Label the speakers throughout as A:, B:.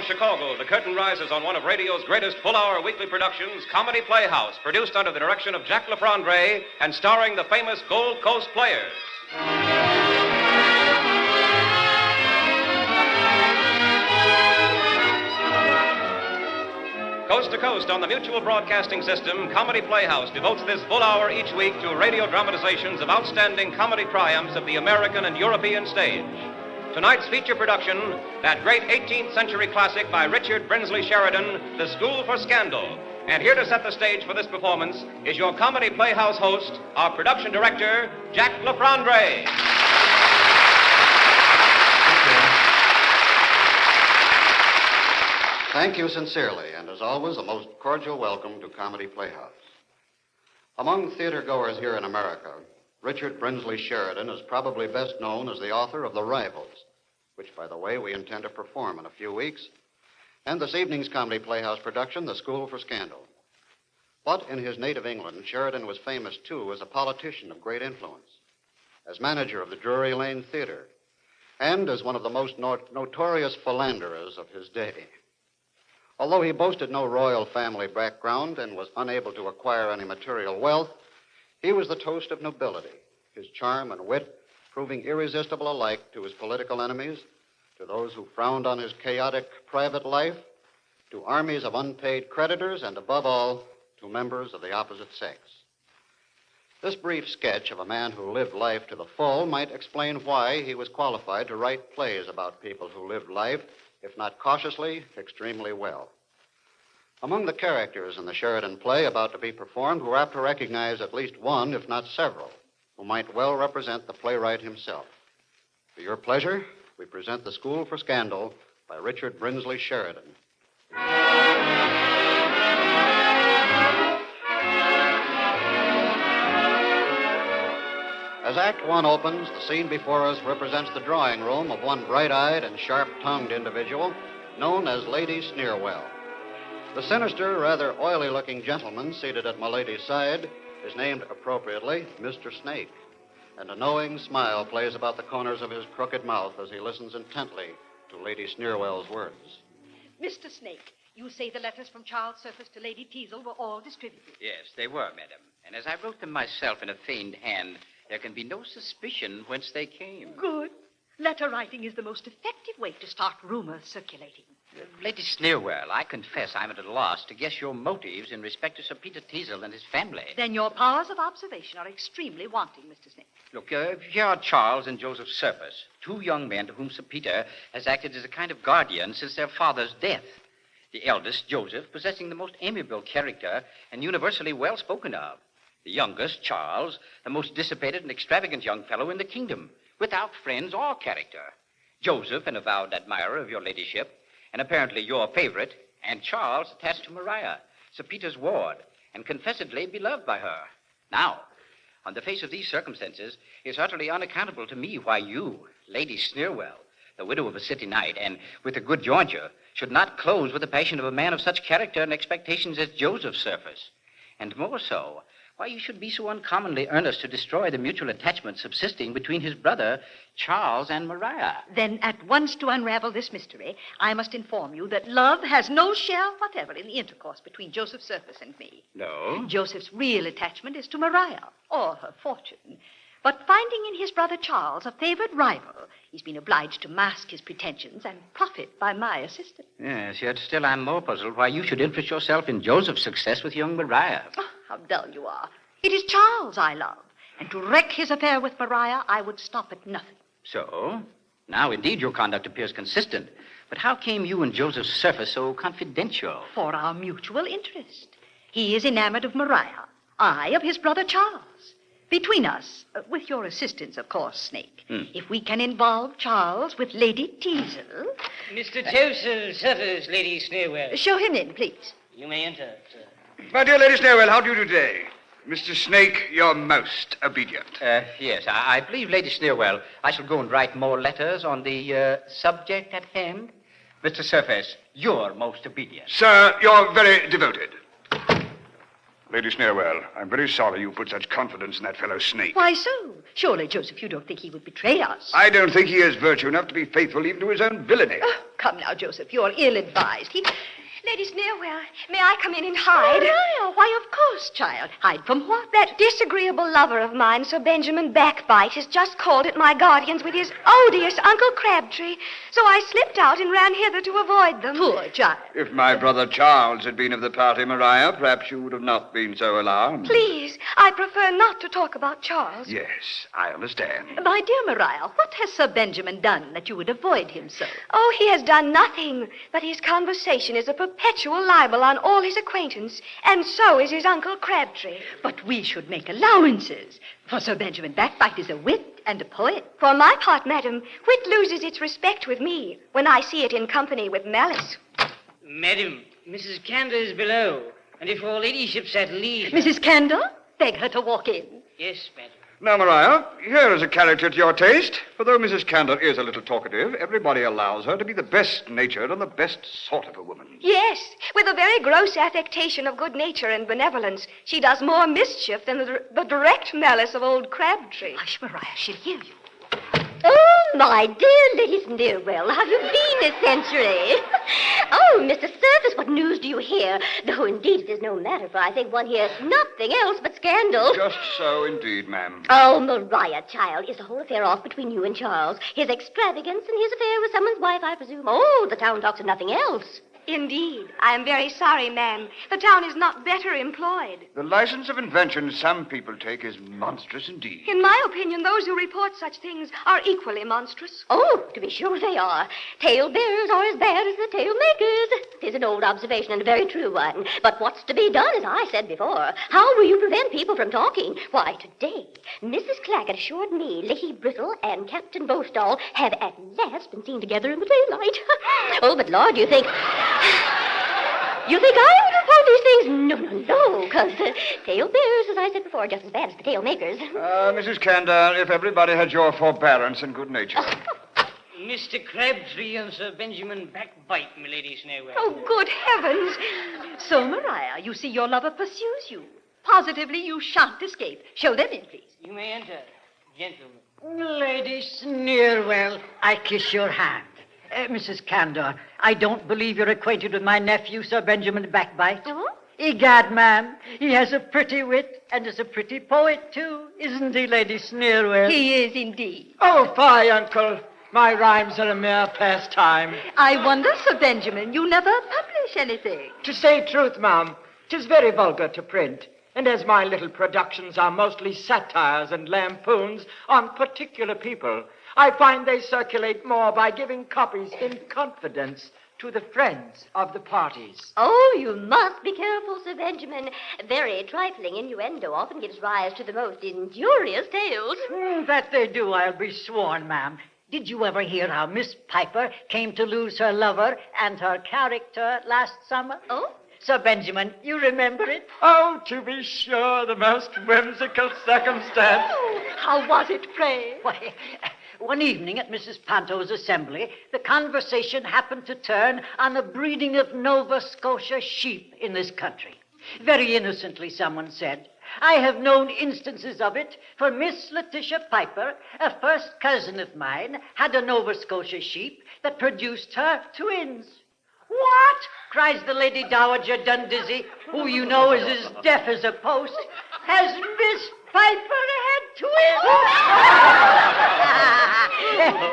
A: Chicago, the curtain rises on one of radio's greatest full-hour weekly productions, Comedy Playhouse, produced under the direction of Jack LaFrandre and starring the famous Gold Coast Players. Coast to coast on the Mutual Broadcasting System, Comedy Playhouse devotes this full hour each week to radio dramatizations of outstanding comedy triumphs of the American and European stage. Tonight's feature production, that great 18th century classic by Richard Brinsley Sheridan, The School for Scandal. And here to set the stage for this performance is your Comedy Playhouse host, our production director, Jack LaFrandre.
B: Thank you sincerely, and as always, a most cordial welcome to Comedy Playhouse. Among theater-goers here in America, Richard Brinsley Sheridan is probably best known as the author of The Rivals, which, by the way, we intend to perform in a few weeks, and this evening's Comedy Playhouse production, The School for Scandal. But in his native England, Sheridan was famous, too, as a politician of great influence, as manager of the Drury Lane Theater, and as one of the most notorious philanderers of his day. Although he boasted no royal family background and was unable to acquire any material wealth, he was the toast of nobility, his charm and wit proving irresistible alike to his political enemies, to those who frowned on his chaotic private life, to armies of unpaid creditors, and above all, to members of the opposite sex. This brief sketch of a man who lived life to the full might explain why he was qualified to write plays about people who lived life, if not cautiously, extremely well. Among the characters in the Sheridan play about to be performed, we're apt to recognize at least one, if not several, who might well represent the playwright himself. For your pleasure, we present The School for Scandal by Richard Brinsley Sheridan. As Act One opens, the scene before us represents the drawing room of one bright-eyed and sharp-tongued individual known as Lady Sneerwell. The sinister, rather oily-looking gentleman seated at Milady's side is named appropriately Mr. Snake, and a knowing smile plays about the corners of his crooked mouth as he listens intently to Lady Sneerwell's words.
C: Mr. Snake, you say the letters from Charles Surface to Lady Teasle were all distributed?
D: Yes, they were, madam. And as I wrote them myself in a feigned hand, there can be no suspicion whence they came.
C: Good. Letter writing is the most effective way to start rumors circulating.
D: Lady Sneerwell, I confess I'm at a loss to guess your motives in respect to Sir Peter Teasle and his family.
C: Then your powers of observation are extremely wanting, Mr. Snake.
D: Look, here are Charles and Joseph Surface, two young men to whom Sir Peter has acted as a kind of guardian since their father's death. The eldest, Joseph, possessing the most amiable character and universally well spoken of. The youngest, Charles, the most dissipated and extravagant young fellow in the kingdom, without friends or character. Joseph, an avowed admirer of your ladyship, and apparently your favorite, and Charles attached to Maria, Sir Peter's ward, and confessedly beloved by her. Now, on the face of these circumstances, it's utterly unaccountable to me why you, Lady Sneerwell, the widow of a city knight, and with a good jointure, should not close with the passion of a man of such character and expectations as Joseph Surface. And more so, why you should be so uncommonly earnest to destroy the mutual attachment subsisting between his brother, Charles, and Maria.
C: Then, at once to unravel this mystery, I must inform you that love has no share whatever in the intercourse between Joseph Surface and me.
D: No?
C: Joseph's real attachment is to Maria, or her fortune. But finding in his brother Charles a favored rival, he's been obliged to mask his pretensions and profit by my assistance.
D: Yes, yet still I'm more puzzled why you should interest yourself in Joseph's success with young Maria.
C: Oh, how dull you are. It is Charles I love, and to wreck his affair with Maria, I would stop at nothing.
D: So? Now, indeed, your conduct appears consistent. But how came you and Joseph Surface so confidential?
C: For our mutual interest. He is enamored of Maria, I of his brother Charles. Between us, with your assistance, of course, Snake, if we can involve Charles with Lady Teasle...
E: Mr. Joseph Surface, Lady Sneerwell.
C: Show him in, please.
E: You may enter, sir.
F: My dear Lady Sneerwell, how do you do today? Mr. Snake, you're most obedient.
D: Yes, I believe, Lady Sneerwell, I shall go and write more letters on the subject at hand. Mr. Surface, you're most obedient.
F: Sir, you're very devoted. Lady Snareswell, I'm very sorry you put such confidence in that fellow Snake.
C: Why so? Surely, Joseph, you don't think he would betray us?
F: I don't think he has virtue enough to be faithful even to his own villainy.
C: Oh, come now, Joseph, you're ill-advised.
G: Lady Snareswell, may I come in and hide?
C: Oh, why, of course, child. Hide from what?
G: That disagreeable lover of mine, Sir Benjamin Backbite, has just called at my guardian's with his odious Uncle Crabtree. So I slipped out and ran hither to avoid them.
C: Poor child.
F: If my brother Charles had been of the party, Maria, perhaps you would have not been so alarmed.
G: Please, I prefer not to talk about Charles.
F: Yes, I understand.
C: My dear Maria, what has Sir Benjamin done that you would avoid him so?
G: Oh, he has done nothing, but his conversation is a perpetual libel on all his acquaintance, and so is his Uncle Crabtree.
C: But we should make allowances, for Sir Benjamin Backbite is a wit and a poet.
G: For my part, madam, wit loses its respect with me when I see it in company with malice.
E: Madam, Mrs. Cantor is below, and if your ladyship's at leisure...
C: Mrs. Cantor, beg her to walk in.
E: Yes, madam.
F: Now, Maria, here is a character to your taste. For though Mrs. Cantor is a little talkative, everybody allows her to be the best-natured and the best sort of a woman.
G: Yes, with a very gross affectation of good nature and benevolence, she does more mischief than the direct malice of old Crabtree.
C: Hush, Maria, she'll hear you.
H: Oh, my dear Lady Snareswell, how have you been this century? Oh, Mr. Surface, what news do you hear? Though, indeed, it is no matter, for I think one hears nothing else but scandal.
F: Just so, indeed, ma'am.
H: Oh, Maria, child, is the whole affair off between you and Charles? His extravagance and his affair with someone's wife, I presume? Oh, the town talks of nothing else.
G: Indeed, I am very sorry, ma'am. The town is not better employed.
F: The license of invention some people take is monstrous indeed.
G: In my opinion, those who report such things are equally monstrous.
H: Oh, to be sure they are. Tale bearers are as bad as the tale makers. It is an old observation and a very true one. But what's to be done, as I said before? How will you prevent people from talking? Why, today, Mrs. Claggett assured me Lady Brittle and Captain Bowstall have at last been seen together in the daylight. Oh, but Lord, you think... You think I would report these things? No, because tale bearers, as I said before, are just as bad as the tale makers.
F: Mrs. Cantor, if everybody had your forbearance and good nature.
E: Mr. Crabtree and Sir Benjamin Backbite, my Lady Snareswell.
G: Oh, good heavens.
C: So, Maria, you see your lover pursues you. Positively, you shan't escape. Show them in, please.
E: You may enter, gentlemen.
I: Lady Snareswell, I kiss your hand. Mrs. Cantor, I don't believe you're acquainted with my nephew, Sir Benjamin Backbite.
H: Oh?
I: Egad, ma'am, he has a pretty wit and is a pretty poet, too. Isn't he, Lady Snareswell?
C: He is indeed.
I: Oh, fie, Uncle. My rhymes are a mere pastime.
C: I wonder, Sir Benjamin, you never publish anything.
I: To say truth, ma'am, 'tis very vulgar to print. And as my little productions are mostly satires and lampoons on particular people, I find they circulate more by giving copies in confidence to the friends of the parties.
H: Oh, you must be careful, Sir Benjamin. Very trifling innuendo often gives rise to the most injurious tales.
I: That they do, I'll be sworn, ma'am. Did you ever hear how Miss Piper came to lose her lover and her character last summer?
H: Oh?
I: Sir Benjamin, you remember it? Oh, to be sure, the most whimsical circumstance.
C: Oh, how was it, pray?
I: Why, one evening at Mrs. Panto's assembly, the conversation happened to turn on the breeding of Nova Scotia sheep in this country. Very innocently, someone said, I have known instances of it, for Miss Letitia Piper, a first cousin of mine, had a Nova Scotia sheep that produced her twins. What? Cries the Lady Dowager Dundizzy, who you know is as deaf as a post. Has Miss Piper had twins?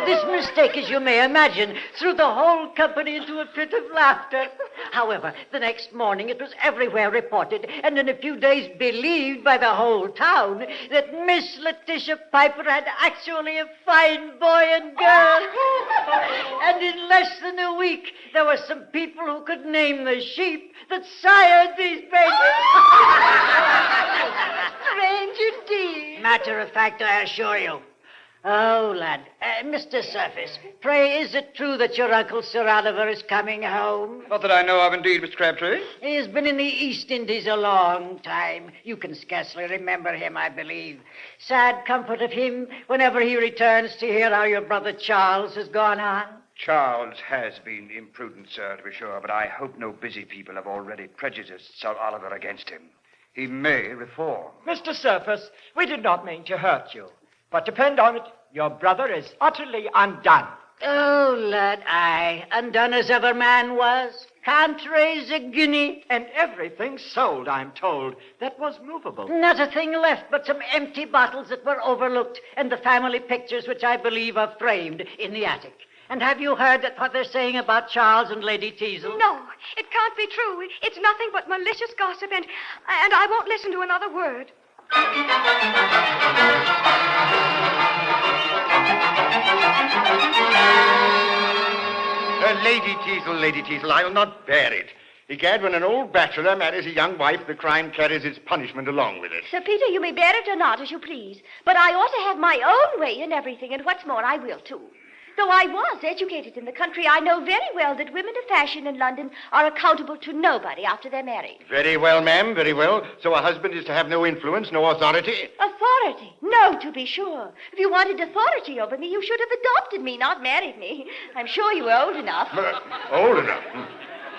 I: This mistake, as you may imagine, threw the whole company into a fit of laughter. However, the next morning it was everywhere reported, and in a few days believed by the whole town, that Miss Letitia Piper had actually a fine boy and girl. And in less than a week, there were some people who could name the sheep that sired these babies.
C: Strange indeed.
I: Matter of fact, I assure you. Oh, lad. Mr. Surface, pray, is it true that your Uncle Sir Oliver is coming home?
F: Not that I know of, indeed, Mr. Crabtree.
I: He has been in the East Indies a long time. You can scarcely remember him, I believe. Sad comfort of him whenever he returns to hear how your brother Charles has gone on.
F: Charles has been imprudent, sir, to be sure, but I hope no busy people have already prejudiced Sir Oliver against him. he may reform.
J: Mr. Surface, we did not mean to hurt you. But depend on it, your brother is utterly undone.
I: Oh, lad, aye, undone as ever man was. Can't raise a guinea.
J: And everything sold, I'm told, that was movable.
I: Not a thing left but some empty bottles that were overlooked and the family pictures which I believe are framed in the attic. And have you heard that what they're saying about Charles and Lady Teasel?
G: No, it can't be true. It's nothing but malicious gossip, and I won't listen to another word.
K: Lady Teasel, I'll not bear it. Egad, when an old bachelor marries a young wife, the crime carries its punishment along with it.
H: Sir Peter, you may bear it or not, as you please. But I ought to have my own way in everything, and what's more, I will, too. Though I was educated in the country, I know very well that women of fashion in London are accountable to nobody after they're married.
K: Very well, ma'am, very well. So a husband is to have no influence, no authority?
H: Authority? No, to be sure. If you wanted authority over me, you should have adopted me, not married me. I'm sure you were old enough.
K: Old enough?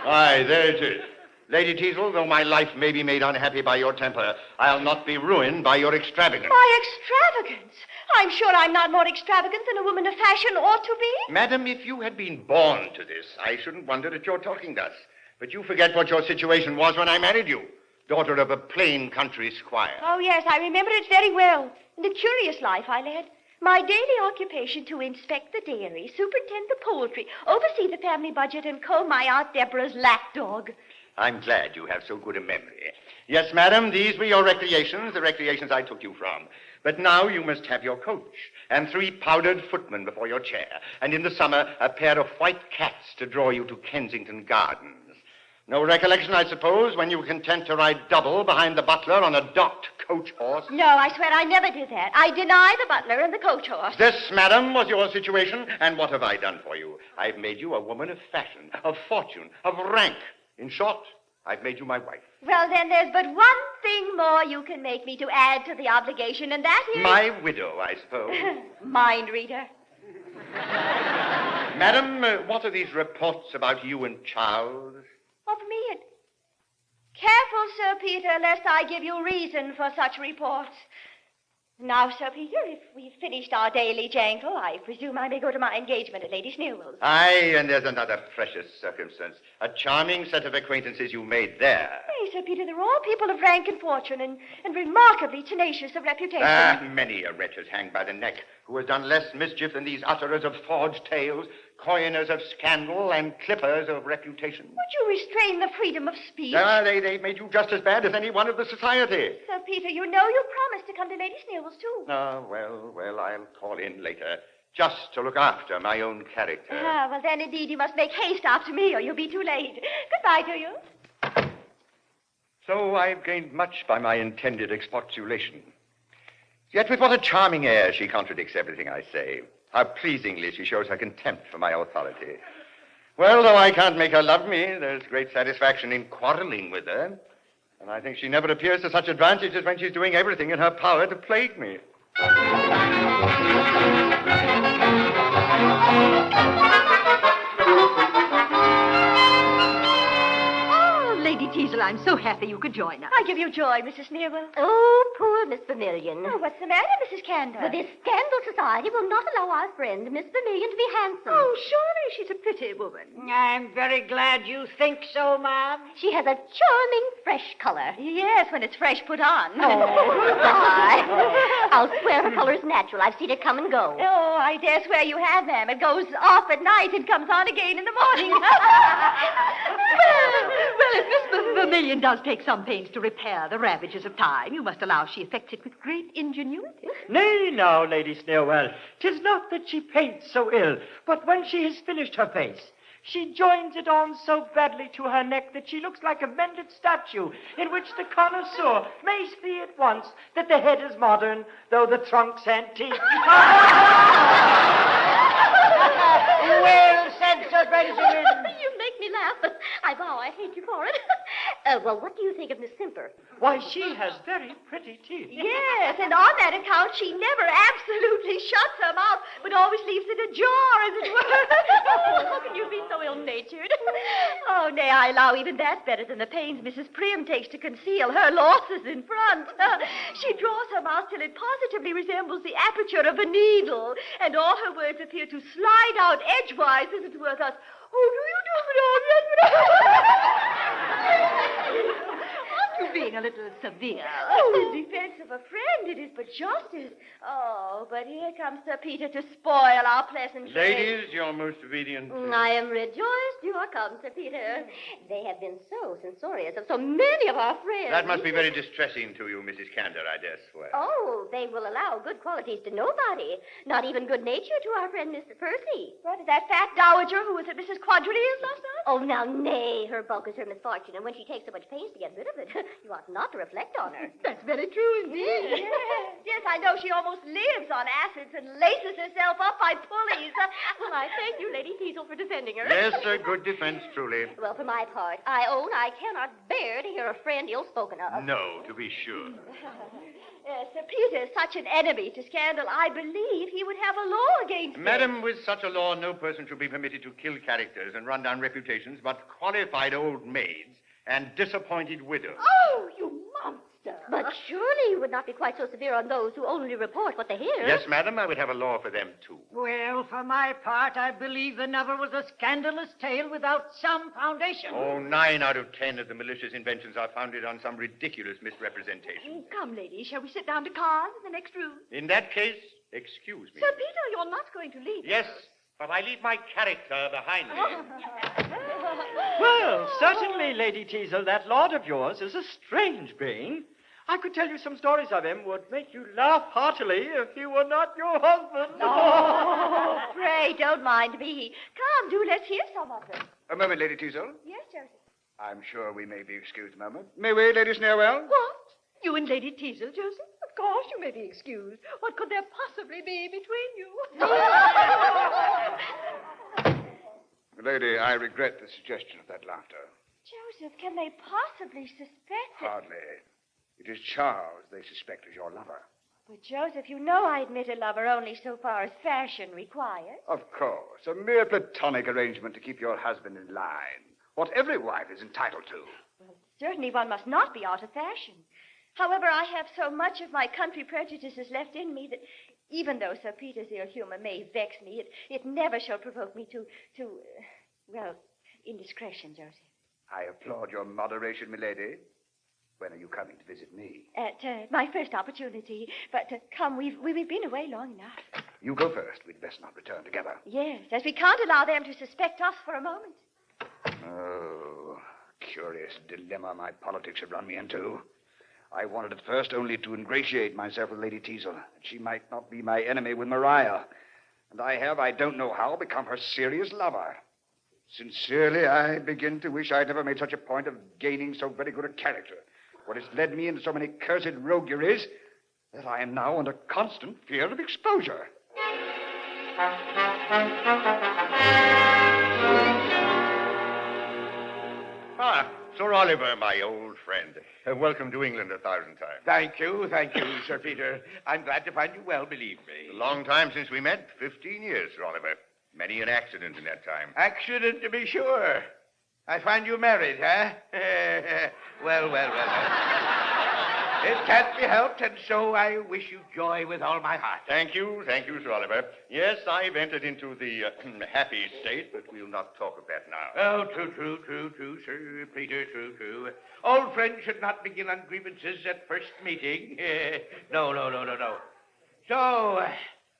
K: Aye, there it is. Lady Teasel, though my life may be made unhappy by your temper, I'll not be ruined by your extravagance.
H: My extravagance? I'm sure I'm not more extravagant than a woman of fashion ought to be.
K: Madam, if you had been born to this, I shouldn't wonder at your talking thus. But you forget what your situation was when I married you. Daughter of a plain country squire.
H: Oh, yes, I remember it very well. And a curious life I led. My daily occupation to inspect the dairy, superintend the poultry, oversee the family budget, and comb my Aunt Deborah's lapdog.
K: I'm glad you have so good a memory. Yes, madam, these were your recreations, the recreations I took you from. But now you must have your coach, and 3 powdered footmen before your chair, and in the summer, a pair of white cats to draw you to Kensington Gardens. No recollection, I suppose, when you were content to ride double behind the butler on a docked coach horse?
H: No, I swear I never did that. I deny the butler and the coach horse.
K: This, madam, was your situation, and what have I done for you? I've made you a woman of fashion, of fortune, of rank. In short, I've made you my wife.
H: Well, then, there's but one thing more you can make me to add to the obligation, and that is...
K: My widow, I suppose.
H: Mind reader.
K: Madam, what are these reports about you and Charles?
H: Of me and... Careful, Sir Peter, lest I give you reason for such reports. Now, Sir Peter, if we've finished our daily jangle, I presume I may go to my engagement at Lady Snewell's.
K: Aye, and there's another precious circumstance. A charming set of acquaintances you made there.
H: Hey, Sir Peter, they're all people of rank and fortune and remarkably tenacious of reputation.
K: Many a wretch is hanged by the neck who has done less mischief than these utterers of forged tales, coiners of scandal, and clippers of reputation.
H: Would you restrain the freedom of speech?
K: They made you just as bad as any one of the society.
H: Sir Peter, you know you promised to come to Lady Snewell's, too.
K: Well, I'll call in later, just to look after my own character.
H: Well, then, indeed, you must make haste after me, or you'll be too late. Goodbye to you.
K: So I've gained much by my intended expostulation. Yet with what a charming air she contradicts everything I say. How pleasingly she shows her contempt for my authority. Well, though I can't make her love me, there's great satisfaction in quarreling with her. And I think she never appears to such advantage as when she's doing everything in her power to plague me.
C: Lady Teasel, I'm so happy you could join us.
H: I give you joy, Mrs. Snewell. Oh, poor Miss Vermillion.
G: Oh, what's the matter, Mrs. Cantor?
H: Well, this scandal society will not allow our friend, Miss Vermillion, to be handsome.
C: Oh, surely she's a pretty woman.
I: I'm very glad you think so, ma'am.
H: She has a charming, fresh color.
C: Yes, when it's fresh put on.
H: Oh, my. I'll swear her color is natural. I've seen it come and go.
C: Oh, I dare swear you have, ma'am. It goes off at night and comes on again in the morning. well, if Miss Vermillion does take some pains to repair the ravages of time, you must allow she effects it with great ingenuity.
J: Nay, now, Lady Snowell, 'tis not that she paints so ill, but when she has finished her face, she joins it on so badly to her neck that she looks like a mended statue, in which the connoisseur may see at once that the head is modern, though the trunk's antique.
I: Well said, Sir Benjamin.
H: You make me laugh, but I vow I hate you for it. Well, what do you think of Miss Simper?
J: Why, she has very pretty teeth.
G: Yes, and on that account, she never absolutely shuts her mouth, but always leaves it ajar, as it were.
H: How can you be so ill-natured?
G: Oh, nay, I allow even that better than the pains Mrs. Prim takes to conceal her losses in front. She draws her mouth till it positively resembles the aperture of a needle, and all her words appear to slide out edgewise, as it were thus. Oh, do you do
C: You're being a little severe.
G: Oh, in defense of a friend, it is but justice. Oh, but here comes Sir Peter to spoil our pleasant day.
K: Ladies, your most obedient.
H: I am rejoiced you are come, Sir Peter. They have been so censorious of so many of our friends.
K: That must be very distressing to you, Mrs. Cantor, I dare swear.
H: Oh, they will allow good qualities to nobody. Not even good nature to our friend Mr. Percy.
G: What is that fat dowager who was at Mrs. Quadrillion's last night?
H: Oh, now, nay, her bulk is her misfortune, and when she takes so much pains to get rid of it, you ought not to reflect on her.
C: That's very true indeed.
G: Yes, I know she almost lives on acids and laces herself up by pulleys.
H: Well, I thank you, Lady Teasel, for defending her.
K: Yes, a good defense, truly.
H: Well, for my part, I own I cannot bear to hear a friend ill spoken of.
K: No, to be sure.
G: Sir Peter is such an enemy to scandal, I believe he would have a law against him.
K: Madam, with such a law, no person should be permitted to kill characters and run down reputations but qualified old maids and disappointed widows.
G: Oh, you monster.
H: But surely you would not be quite so severe on those who only report what they hear.
K: Yes, madam, I would have a law for them, too.
I: Well, for my part, I believe the novel was a scandalous tale without some foundation.
K: Oh, 9 out of 10 of the malicious inventions are founded on some ridiculous misrepresentation.
C: Come, ladies, shall we sit down to cards in the next room?
K: In that case, excuse me.
C: Sir Peter, you're not going to leave.
K: Yes, but I leave my character behind me.
J: Well, certainly, Lady Teasel, that lord of yours is a strange being. I could tell you some stories of him would make you laugh heartily if he were not your husband.
G: Oh, pray, don't mind me. Come, do, let's hear some of them.
F: A moment, Lady Teasel.
G: Yes, Joseph.
F: I'm sure we may be excused a moment. May we, Lady Snailwell?
C: What? You and Lady Teasel, Joseph? Of course you may be excused. What could there possibly be between you?
F: Lady, I regret the suggestion of that laughter.
G: Joseph, can they possibly suspect it?
F: Hardly. It is Charles they suspect as your lover.
G: But, Joseph, you know I admit a lover only so far as fashion requires.
F: Of course. A mere platonic arrangement to keep your husband in line. What every wife is entitled to.
G: Well, certainly one must not be out of fashion. However, I have so much of my country prejudices left in me that even though Sir Peter's ill humor may vex me, it never shall provoke me to indiscretion, Joseph.
F: I applaud your moderation, milady. When are you coming to visit me?
G: At my first opportunity. But come, we've been away long enough.
F: You go first. We'd best not return together.
G: Yes, as we can't allow them to suspect us for a moment.
F: Oh, curious dilemma my politics have run me into. I wanted at first only to ingratiate myself with Lady Teasel, that she might not be my enemy with Maria. And I have, I don't know how, become her serious lover. Sincerely, I begin to wish I'd never made such a point of gaining so very good a character. What has led me into so many cursed rogueries that I am now under constant fear of exposure.
K: Ah, Sir Oliver, my old friend. Welcome to England 1,000 times.
L: Thank you, Sir Peter. I'm glad to find you well, believe me.
K: A long time since we met. 15 years, Sir Oliver. Many an accident in that time.
L: Accident, to be sure. I find you married, huh? Well. It can't be helped, and so I wish you joy with all my heart.
K: Thank you, Sir Oliver. Yes, I've entered into the happy state, but we'll not talk of that now.
L: Oh, true, Sir Peter, true. Old friends should not begin on grievances at first meeting. No. So,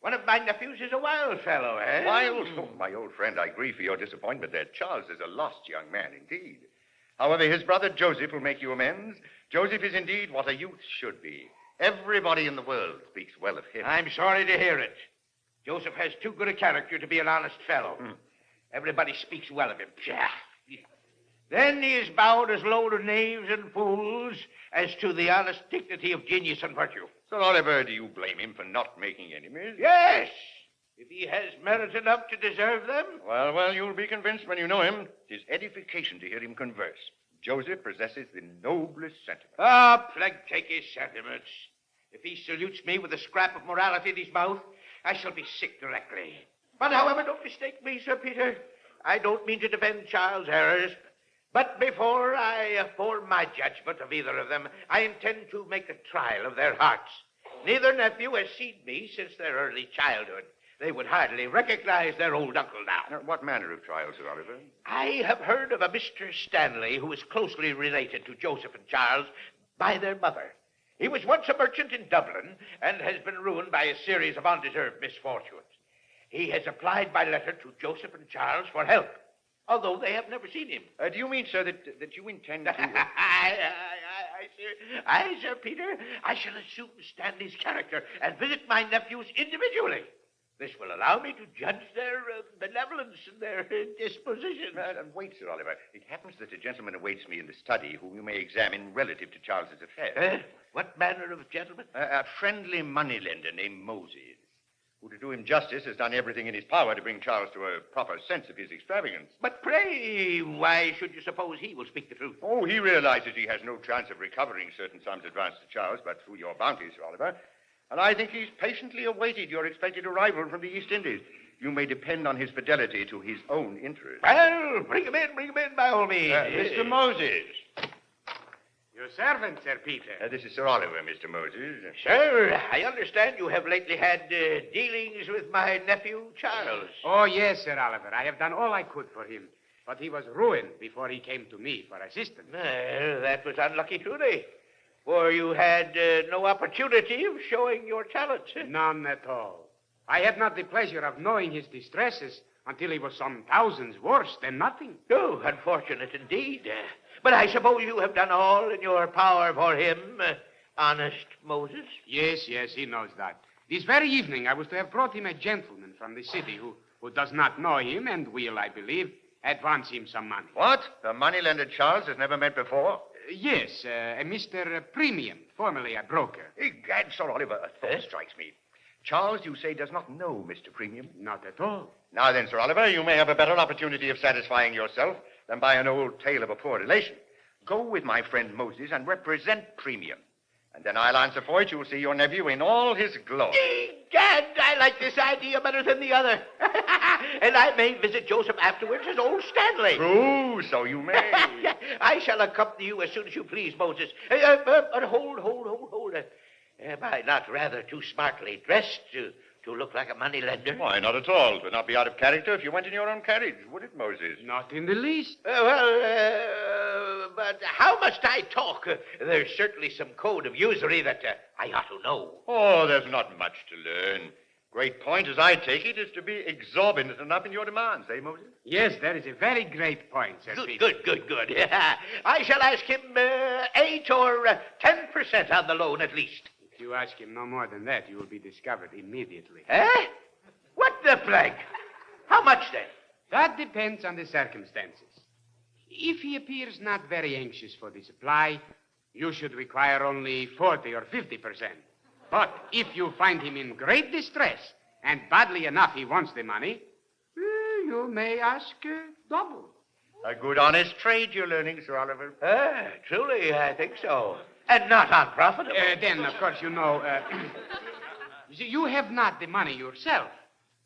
L: one of my nephews is a wild fellow, eh?
K: Wild? Oh, my old friend, I grieve for your disappointment there. Charles is a lost young man indeed. However, his brother Joseph will make you amends. Joseph is indeed what a youth should be. Everybody in the world speaks well of him.
L: I'm sorry to hear it. Joseph has too good a character to be an honest fellow. Everybody speaks well of him. Pshaw. Then he is bowed as low to knaves and fools as to the honest dignity of genius and virtue.
K: Sir Oliver, do you blame him for not making enemies?
L: Yes, if he has merit enough to deserve them.
K: Well, you'll be convinced when you know him. It is edification to hear him converse. Joseph possesses the noblest sentiments.
L: Ah, plague take his sentiments. If he salutes me with a scrap of morality in his mouth, I shall be sick directly. But however, don't mistake me, Sir Peter. I don't mean to defend Charles' errors. But before I form my judgment of either of them, I intend to make a trial of their hearts. Neither nephew has seen me since their early childhood. They would hardly recognize their old uncle now.
K: What manner of trial, Sir Oliver?
L: I have heard of a Mr. Stanley who is closely related to Joseph and Charles by their mother. He was once a merchant in Dublin and has been ruined by a series of undeserved misfortunes. He has applied by letter to Joseph and Charles for help, although they have never seen him.
K: Do you mean, sir, that you intend to...
L: Aye, Sir Peter. I shall assume Stanley's character and visit my nephews individually. This will allow me to judge their benevolence and their disposition.
K: Wait, Sir Oliver. It happens that a gentleman awaits me in the study whom you may examine relative to Charles's affairs.
L: What manner of gentleman?
K: A friendly moneylender named Moses, who, to do him justice, has done everything in his power to bring Charles to a proper sense of his extravagance.
L: But pray, why should you suppose he will speak the truth?
K: Oh, he realizes he has no chance of recovering certain sums advanced to Charles, but through your bounty, Sir Oliver. And I think he's patiently awaited your expected arrival from the East Indies. You may depend on his fidelity to his own interests.
L: Well, bring him in by all means.
K: Mr. Moses.
M: Your servant, Sir Peter.
K: This is Sir Oliver, Mr. Moses.
L: Sir, I understand you have lately had dealings with my nephew, Charles.
M: Oh, yes, Sir Oliver. I have done all I could for him. But he was ruined before he came to me for assistance.
L: Well, that was unlucky, truly. For you had no opportunity of showing your talent.
M: None at all. I had not the pleasure of knowing his distresses until he was some thousands worse than nothing.
L: Oh, unfortunate indeed. But I suppose you have done all in your power for him, honest Moses?
M: Yes, he knows that. This very evening I was to have brought him a gentleman from the city who does not know him and will, I believe, advance him some money.
K: What? The moneylender Charles has never met before?
M: Yes, a Mr. Premium, formerly a broker.
K: Egad, Sir Oliver, a thought strikes me. Charles, you say, does not know Mr. Premium?
M: Not at all.
K: Now then, Sir Oliver, you may have a better opportunity of satisfying yourself than by an old tale of a poor relation. Go with my friend Moses and represent Premium. And then I'll answer for it you'll see your nephew in all his glory.
L: Egad, I like this idea better than the other. And I may visit Joseph afterwards as old Stanley.
K: True, so you may.
L: I shall accompany you as soon as you please, Moses. But hold. Am I not rather too smartly dressed to look like a moneylender?
K: Why, not at all. It would not be out of character if you went in your own carriage, would it, Moses?
M: Not in the least.
L: But how must I talk? There's certainly some code of usury that I ought to know.
K: Oh, there's not much to learn. Great point, as I take it, is to be exorbitant enough in your demands, eh, Moses?
M: Yes, that is a very great point, Sir Peter.
L: Good. I shall ask him 8 or 10% on the loan, at least.
M: If you ask him no more than that, you will be discovered immediately.
L: What the plague? How much, then?
M: That depends on the circumstances. If he appears not very anxious for the supply, you should require only 40 or 50%. But if you find him in great distress, and badly enough he wants the money, you may ask double.
K: A good, honest trade you're learning, Sir Oliver.
L: Truly, I think so. And not unprofitable.
M: Then, of course, you know, you have not the money yourself,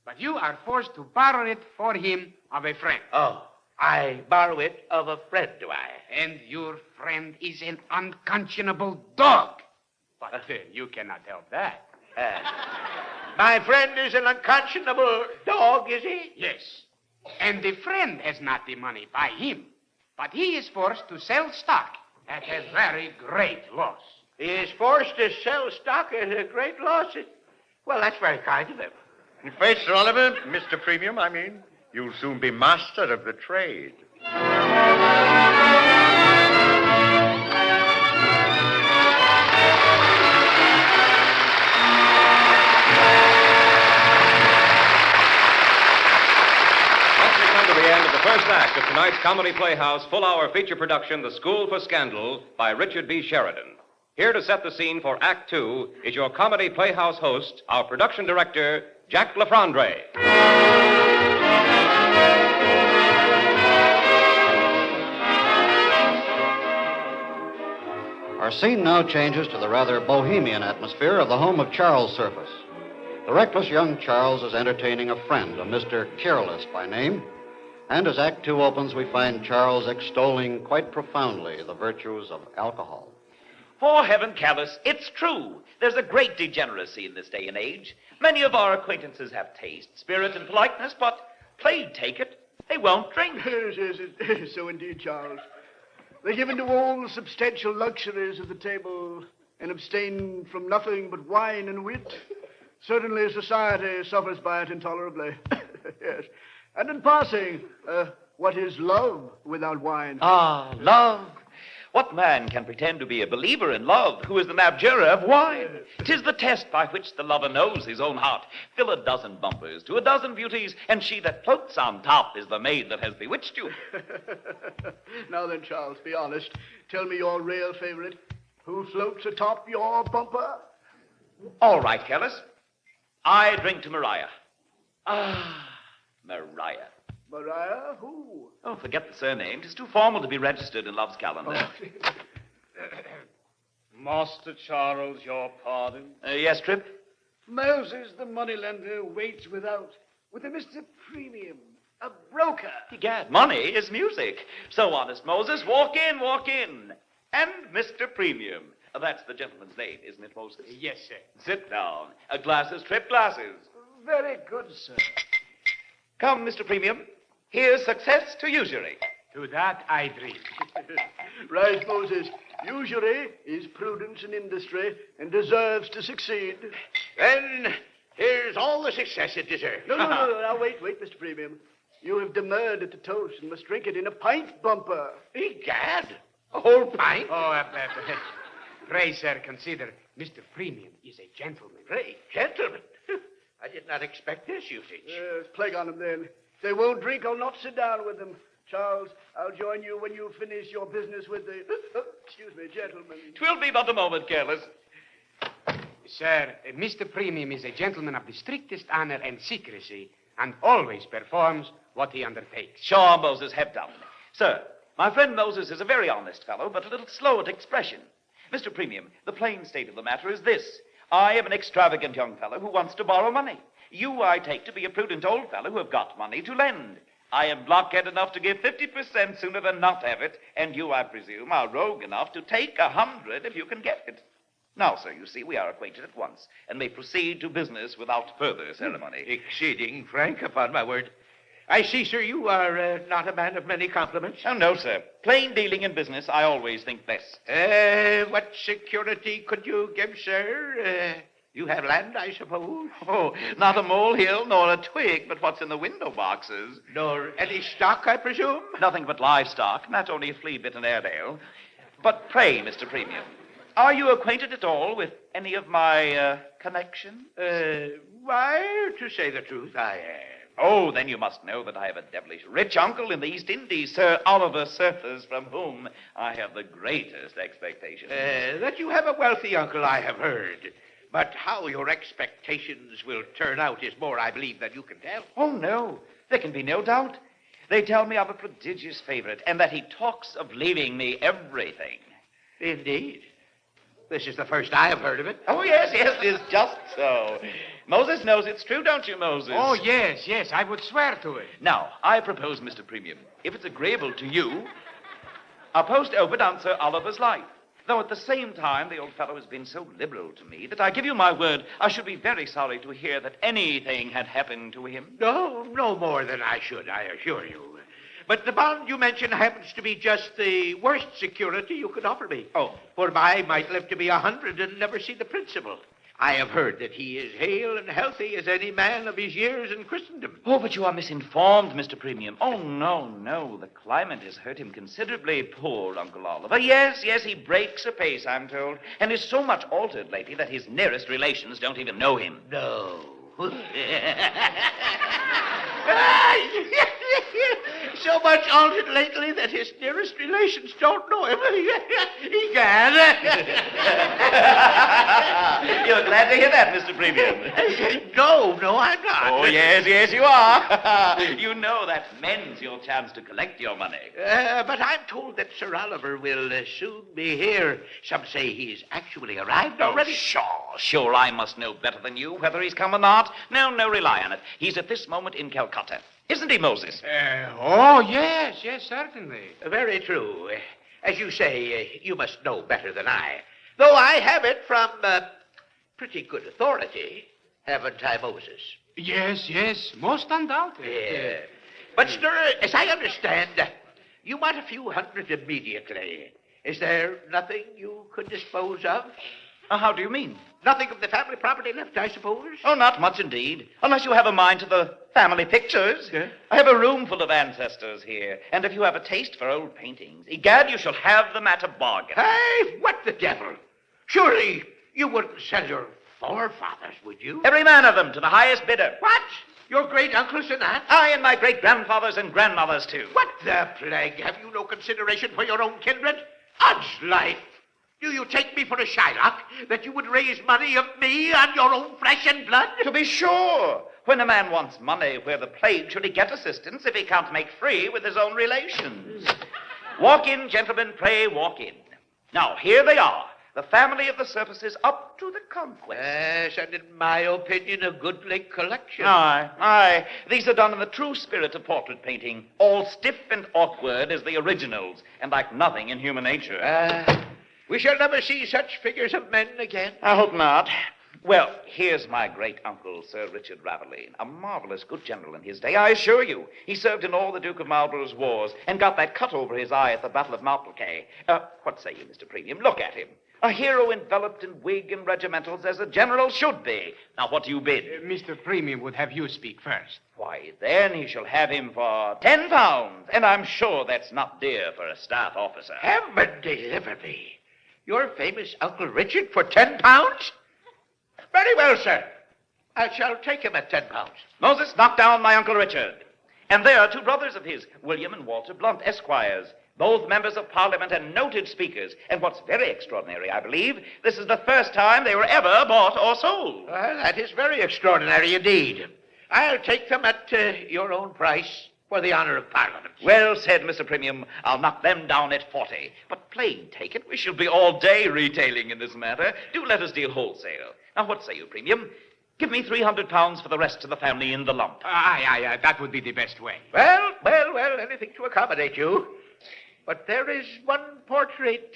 M: but you are forced to borrow it for him of a friend.
L: Oh, I borrow it of a friend, do I?
M: And your friend is an unconscionable dog. But you cannot help that.
L: My friend is an unconscionable dog, is he?
M: Yes. And the friend has not the money by him, but he is forced to sell stock at a very great loss.
L: He is forced to sell stock at a great loss? Well, that's very kind of him.
K: In faith, Sir Oliver, Mr. Premium, I mean, you'll soon be master of the trade.
A: First act of tonight's Comedy Playhouse full-hour feature production, The School for Scandal, by Richard B. Sheridan. Here to set the scene for Act Two is your Comedy Playhouse host, our production director, Jack Lafrandre.
B: Our scene now changes to the rather bohemian atmosphere of the home of Charles Surface. The reckless young Charles is entertaining a friend, a Mr. Careless by name. And as Act Two opens, we find Charles extolling quite profoundly the virtues of alcohol.
N: For heaven, Careless, it's true. There's a great degeneracy in this day and age. Many of our acquaintances have taste, spirit, and politeness, but plague take it, they won't drink.
O: Yes, so indeed, Charles. They're given to all the substantial luxuries of the table and abstain from nothing but wine and wit. Certainly society suffers by it intolerably. Yes. And in passing, what is love without wine?
N: Ah, love. What man can pretend to be a believer in love who is an abjurer of wine? 'Tis the test by which the lover knows his own heart. Fill a dozen bumpers to a dozen beauties, and she that floats on top is the maid that has bewitched you.
O: Now then, Charles, be honest. Tell me your real favorite. Who floats atop your bumper?
N: All right, Careless. I drink to Maria. Ah, Maria.
O: Maria? Who?
N: Oh, forget the surname. 'Tis too formal to be registered in love's calendar.
P: Master Charles, your pardon?
N: Yes, Trip?
O: Moses, the moneylender, waits without with a Mr. Premium, a broker.
N: Egad, money is music. So, honest Moses, walk in, walk in. And Mr. Premium. That's the gentleman's name, isn't it, Moses?
M: Yes, sir.
N: Sit down. Glasses, Trip, glasses.
O: Very good, sir.
N: Come, Mr. Premium. Here's success to usury.
M: To that I drink.
O: Right, Moses. Usury is prudence and industry and deserves to succeed.
L: Then here's all the success it deserves.
O: No. Now, wait, Mr. Premium. You have demurred at the toast and must drink it in a pint bumper.
L: Egad, a whole pint?
M: Oh, pray, sir, consider Mr. Premium is a gentleman.
L: Pray, gentlemen. I did not expect this usage.
O: Yes, plague on them then. If they won't drink, I'll not sit down with them. Charles, I'll join you when you finish your business with the... excuse me, gentlemen.
N: 'Twill be but a moment, Careless.
M: Sir, Mr. Premium is a gentleman of the strictest honor and secrecy and always performs what he undertakes.
N: Sure, Moses, have done. Sir, my friend Moses is a very honest fellow, but a little slow at expression. Mr. Premium, the plain state of the matter is this. I am an extravagant young fellow who wants to borrow money. You, I take to be a prudent old fellow who have got money to lend. I am blockhead enough to give 50% sooner than not have it, and you, I presume, are rogue enough to take 100 if you can get it. Now, sir, you see, we are acquainted at once, and may proceed to business without further ceremony.
L: Exceeding frank, upon my word. I see, sir, you are not a man of many compliments.
N: Oh, no, sir. Plain dealing in business, I always think best.
L: What security could you give, sir? You have land, I suppose?
N: Oh, not a molehill nor a twig, but what's in the window boxes.
L: Nor any stock, I presume?
N: Nothing but livestock, not only a flea bitten Airedale. But pray, Mr. Premium, are you acquainted at all with any of my connections?
L: Why, to say the truth, I am.
N: Oh, then you must know that I have a devilish rich uncle in the East Indies, Sir Oliver Surface, from whom I have the greatest expectations.
L: That you have a wealthy uncle, I have heard. But how your expectations will turn out is more, I believe, than you can tell.
N: Oh, no. There can be no doubt. They tell me I'm a prodigious favorite, and that he talks of leaving me everything.
L: Indeed. This is the first I have heard of it.
N: Oh, yes, it is just so. Moses knows it's true, don't you, Moses?
M: Oh, yes, I would swear to it.
N: Now, I propose, Mr. Premium, if it's agreeable to you, a post open on Sir Oliver's life. Though at the same time, the old fellow has been so liberal to me that I give you my word, I should be very sorry to hear that anything had happened to him.
L: No more than I should, I assure you. But the bond you mention happens to be just the worst security you could offer me.
N: Oh.
L: For I might live to be 100 and never see the principal. I have heard that he is hale and healthy as any man of his years in Christendom.
N: Oh, but you are misinformed, Mr. Premium. Oh, no. The climate has hurt him considerably, poor Uncle Oliver. Yes, he breaks apace, I'm told, and is so much altered lately that his nearest relations don't even know him.
L: No. So much altered lately that his nearest relations don't know him. Egad.
N: You're glad to hear that, Mr. Premium.
L: No, I'm not.
N: Oh, yes, you are. You know that mends your chance to collect your money.
L: But I'm told that Sir Oliver will soon be here. Some say he's actually arrived already.
N: Sure, I must know better than you whether he's come or not. No, rely on it. He's at this moment in Calcutta. Isn't he, Moses?
M: Yes, certainly.
L: Very true. As you say, you must know better than I. Though I have it from pretty good authority, haven't I, Moses?
M: Yes, most undoubtedly.
L: Yeah. But, sir, as I understand, you want a few hundred immediately. Is there nothing you could dispose of?
N: How do you mean?
L: Nothing of the family property left, I suppose?
N: Oh, not much indeed. Unless you have a mind to the family pictures.
L: Yeah.
N: I have a room full of ancestors here. And if you have a taste for old paintings, egad, you shall have them at a bargain.
L: Hey, what the devil? Surely you wouldn't sell your forefathers, would you?
N: Every man of them to the highest bidder.
L: What? Your great-uncles and aunts?
N: I and my great-grandfathers and grandmothers, too.
L: What the plague? Have you no consideration for your own kindred? Odds life! Do you take me for a Shylock, that you would raise money of me on your own flesh and blood?
N: To be sure. When a man wants money, where the plague should he get assistance if he can't make free with his own relations? Walk in, gentlemen, pray walk in. Now, here they are, the family of the Surfaces up to the conquest.
L: Yes, and in my opinion, a goodly collection.
N: Aye. These are done in the true spirit of portrait painting, all stiff and awkward as the originals, and like nothing in human nature.
L: We shall never see such figures of men again.
N: I hope not. Well, here's my great-uncle, Sir Richard Raveline, a marvelous good general in his day, I assure you. He served in all the Duke of Marlborough's wars and got that cut over his eye at the Battle of Malplaquet. What say you, Mr. Premium? Look at him. A hero enveloped in wig and regimentals as a general should be. Now, what do you bid?
M: Mr. Premium would have you speak first.
N: Why, then he shall have him for £10, and I'm sure that's not dear for a staff officer.
L: Heaven deliver me. Your famous Uncle Richard for £10? Very well, sir. I shall take him at £10.
N: Moses, knock down my Uncle Richard. And there are two brothers of his, William and Walter Blunt, Esquires, both members of Parliament and noted speakers. And what's very extraordinary, I believe, this is the first time they were ever bought or sold.
L: Well, that is very extraordinary indeed. I'll take them at your own price for the honor of Parliament.
N: Well said, Mr. Premium. I'll knock them down at 40. But plain take it, we shall be all day retailing in this matter. Do let us deal wholesale. Now, what say you, Premium? Give me £300 for the rest of the family in the lump.
M: Aye, that would be the best way.
L: Well, anything to accommodate you. But there is one portrait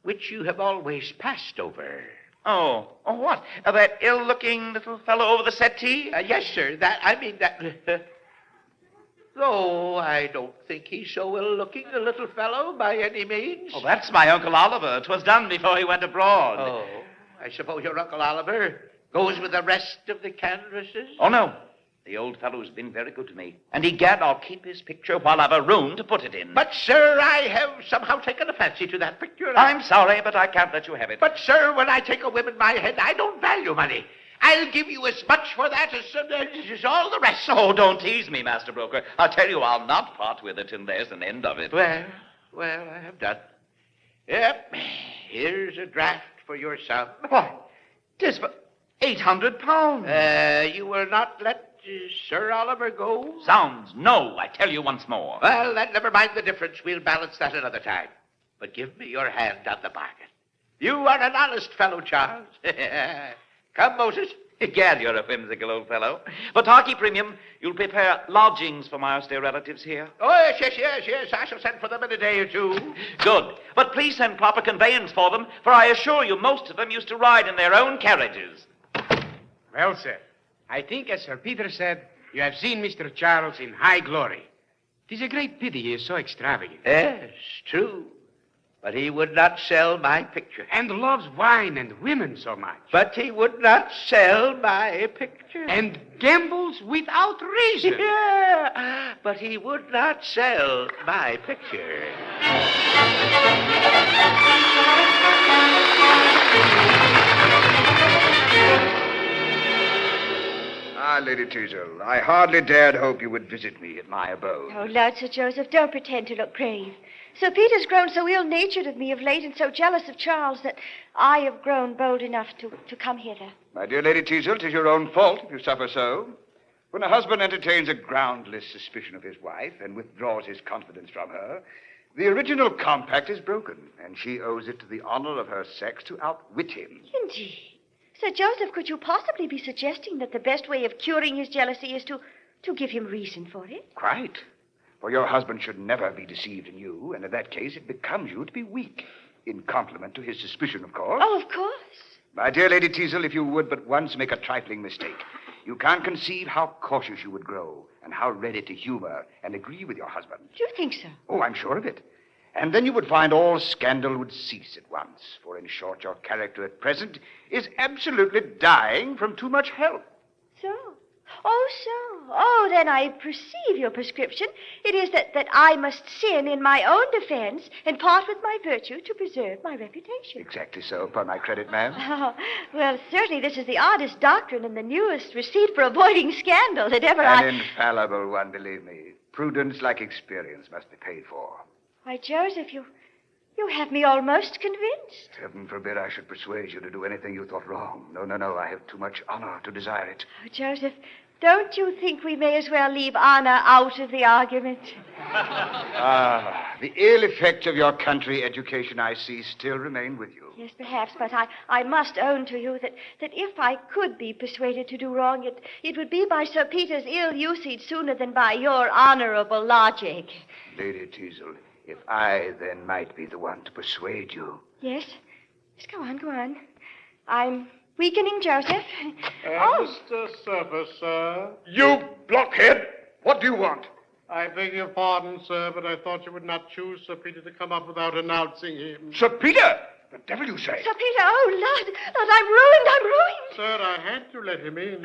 L: which you have always passed over.
N: Oh, what? That ill-looking little fellow over the settee?
L: Yes, sir. Though I don't think he's so ill-looking a little fellow by any means.
N: Oh, that's my Uncle Oliver. 'Twas done before he went abroad.
L: Oh, I suppose your Uncle Oliver goes with the rest of the canvases?
N: Oh, no. The old fellow's been very good to me. And egad, I'll keep his picture while I've a room to put it in.
L: But, sir, I have somehow taken a fancy to that picture.
N: I'm sorry, but I can't let you have it.
L: But, sir, when I take a whim in my head, I don't value money. I'll give you as much for that as all the rest.
N: Oh, don't tease me, Master Broker. I'll tell you I'll not part with it till there's an end of it.
L: Well, I have done. Yep, here's a draft for your sum.
N: Why, 'tis for £800.
L: You will not let Sir Oliver go?
N: Sounds no, I tell you once more.
L: Well, then never mind the difference. We'll balance that another time. But give me your hand on the bargain. You are an honest fellow, Charles. Come, Moses.
N: Egad, you're a whimsical old fellow. But, Harkey Premium, you'll prepare lodgings for my austere relatives here?
L: Oh, yes. I shall send for them in a day or two.
N: Good. But please send proper conveyance for them, for I assure you most of them used to ride in their own carriages.
M: Well, sir, I think, as Sir Peter said, you have seen Mr. Charles in high glory. 'Tis a great pity he is so extravagant.
L: Yes, true. But he would not sell my picture.
M: And loves wine and women so much.
L: But he would not sell my picture.
M: And gambles without reason.
L: Yeah, but he would not sell my picture.
F: Ah, Lady Teazle, I hardly dared hope you would visit me at my abode.
G: Oh, Lord, Sir Joseph, don't pretend to look grave. Sir Peter's grown so ill-natured of me of late and so jealous of Charles that I have grown bold enough to come hither.
F: My dear Lady Teazle, 'tis your own fault if you suffer so. When a husband entertains a groundless suspicion of his wife and withdraws his confidence from her, the original compact is broken, and she owes it to the honor of her sex to outwit him.
G: Indeed. Sir Joseph, could you possibly be suggesting that the best way of curing his jealousy is to give him reason for it?
F: Quite. For your husband should never be deceived in you, and in that case it becomes you to be weak. In compliment to his suspicion, of course.
G: Oh, of course.
F: My dear Lady Teazle, if you would but once make a trifling mistake, you can't conceive how cautious you would grow and how ready to humor and agree with your husband.
G: Do you think so?
F: Oh, I'm sure of it. And then you would find all scandal would cease at once. For in short, your character at present is absolutely dying from too much help.
G: So? Oh, so. Oh, then I perceive your prescription. It is that I must sin in my own defense and part with my virtue to preserve my reputation.
F: Exactly so, upon my credit, ma'am.
G: Oh, well, certainly this is the oddest doctrine and the newest receipt for avoiding scandal that ever
F: An infallible one, believe me. Prudence, like experience, must be paid for.
G: Why, Joseph, you have me almost convinced.
F: Heaven forbid I should persuade you to do anything you thought wrong. No, I have too much honor to desire it.
G: Oh, Joseph, don't you think we may as well leave honor out of the argument?
F: The ill effects of your country education, I see, still remain with you.
G: Yes, perhaps, but I must own to you that if I could be persuaded to do wrong, it would be by Sir Peter's ill usage sooner than by your honorable logic.
F: Lady Teazle, if I then might be the one to persuade you.
G: Yes? Just go on. I'm weakening, Joseph.
P: Mr. Surface, sir.
F: You blockhead! What do you want?
P: I beg your pardon, sir, but I thought you would not choose Sir Peter to come up without announcing him.
F: Sir Peter! The devil you say?
G: Sir Peter, oh, Lord, I'm ruined.
P: Sir, I had to let him in.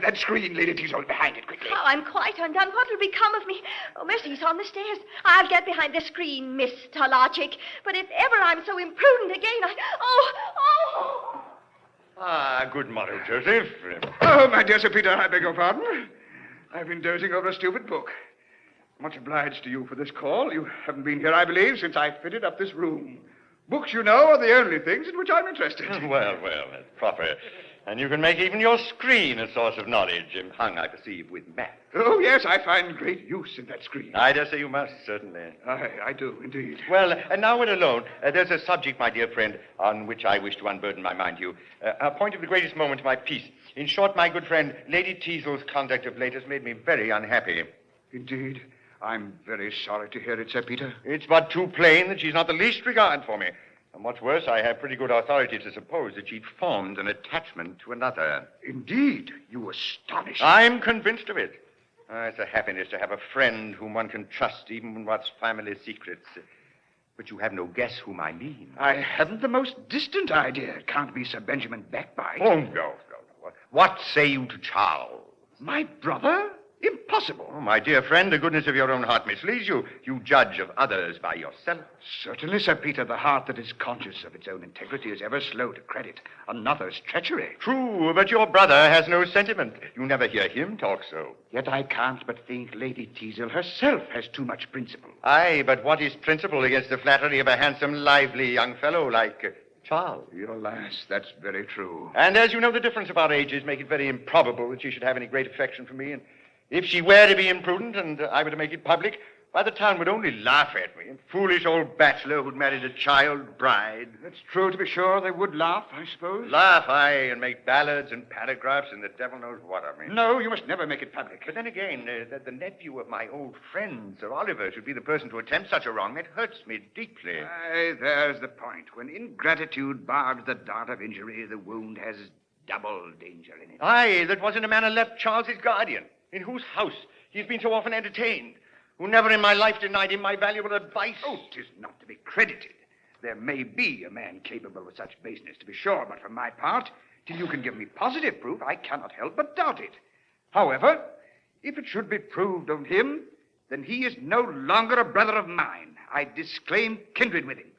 F: That screen, Lady Teazle, behind it, quickly.
G: Oh, I'm quite undone. What will become of me? Oh, mercy, he's on the stairs. I'll get behind the screen, Mr. Logic. But if ever I'm so imprudent again, Oh!
K: Ah, good morrow, Joseph.
F: Oh, my dear Sir Peter, I beg your pardon. I've been dozing over a stupid book. Much obliged to you for this call. You haven't been here, I believe, since I fitted up this room. Books, you know, are the only things in which I'm interested.
K: Well, that's proper. And you can make even your screen a source of knowledge, hung, I perceive, with math.
F: Oh, yes, I find great use in that screen.
K: I dare say you must, certainly.
F: I do, indeed.
K: Well, and now we're alone. There's a subject, my dear friend, on which I wish to unburden my mind to you. A point of the greatest moment to my peace. In short, my good friend, Lady Teazle's conduct of late has made me very unhappy.
F: Indeed. I'm very sorry to hear it, Sir Peter.
K: It's but too plain that she's not the least regard for me. And what's worse, I have pretty good authority to suppose that she'd formed an attachment to another.
F: Indeed? You astonish me.
K: I'm convinced of it. It's a happiness to have a friend whom one can trust, even in what's family secrets. But you have no guess whom I mean.
F: I haven't the most distant idea. It can't be Sir Benjamin Backbite.
K: Oh, no. What say you to Charles?
F: My brother? Impossible.
K: Oh, my dear friend, the goodness of your own heart misleads you. You judge of others by yourself.
F: Certainly, Sir Peter, the heart that is conscious of its own integrity is ever slow to credit another's treachery.
K: True, but your brother has no sentiment. You never hear him talk so.
F: Yet I can't but think Lady Teazle herself has too much principle.
K: Aye, but what is principle against the flattery of a handsome, lively young fellow like Charles?
F: Alas, that's very true.
K: And as you know, the difference of our ages make it very improbable that she should have any great affection for me. And if she were to be imprudent and I were to make it public, why, the town would only laugh at me. A foolish old bachelor who'd married a child bride.
F: That's true, to be sure. They would laugh, I suppose.
K: Laugh, aye, and make ballads and paragraphs and the devil knows what of me.
F: No, you must never make it public.
K: But then again, the nephew of my old friend, Sir Oliver, should be the person to attempt such a wrong. It hurts me deeply.
F: Aye, there's the point. When ingratitude barbs the dart of injury, the wound has double danger in it.
K: Aye, that was in a manner left Charles his guardian, in whose house he's been so often entertained, who never in my life denied him my valuable advice.
F: Oh, 'tis not to be credited. There may be a man capable of such baseness, to be sure, but for my part, till you can give me positive proof, I cannot help but doubt it. However, if it should be proved of him, then he is no longer a brother of mine. I disclaim kindred with him.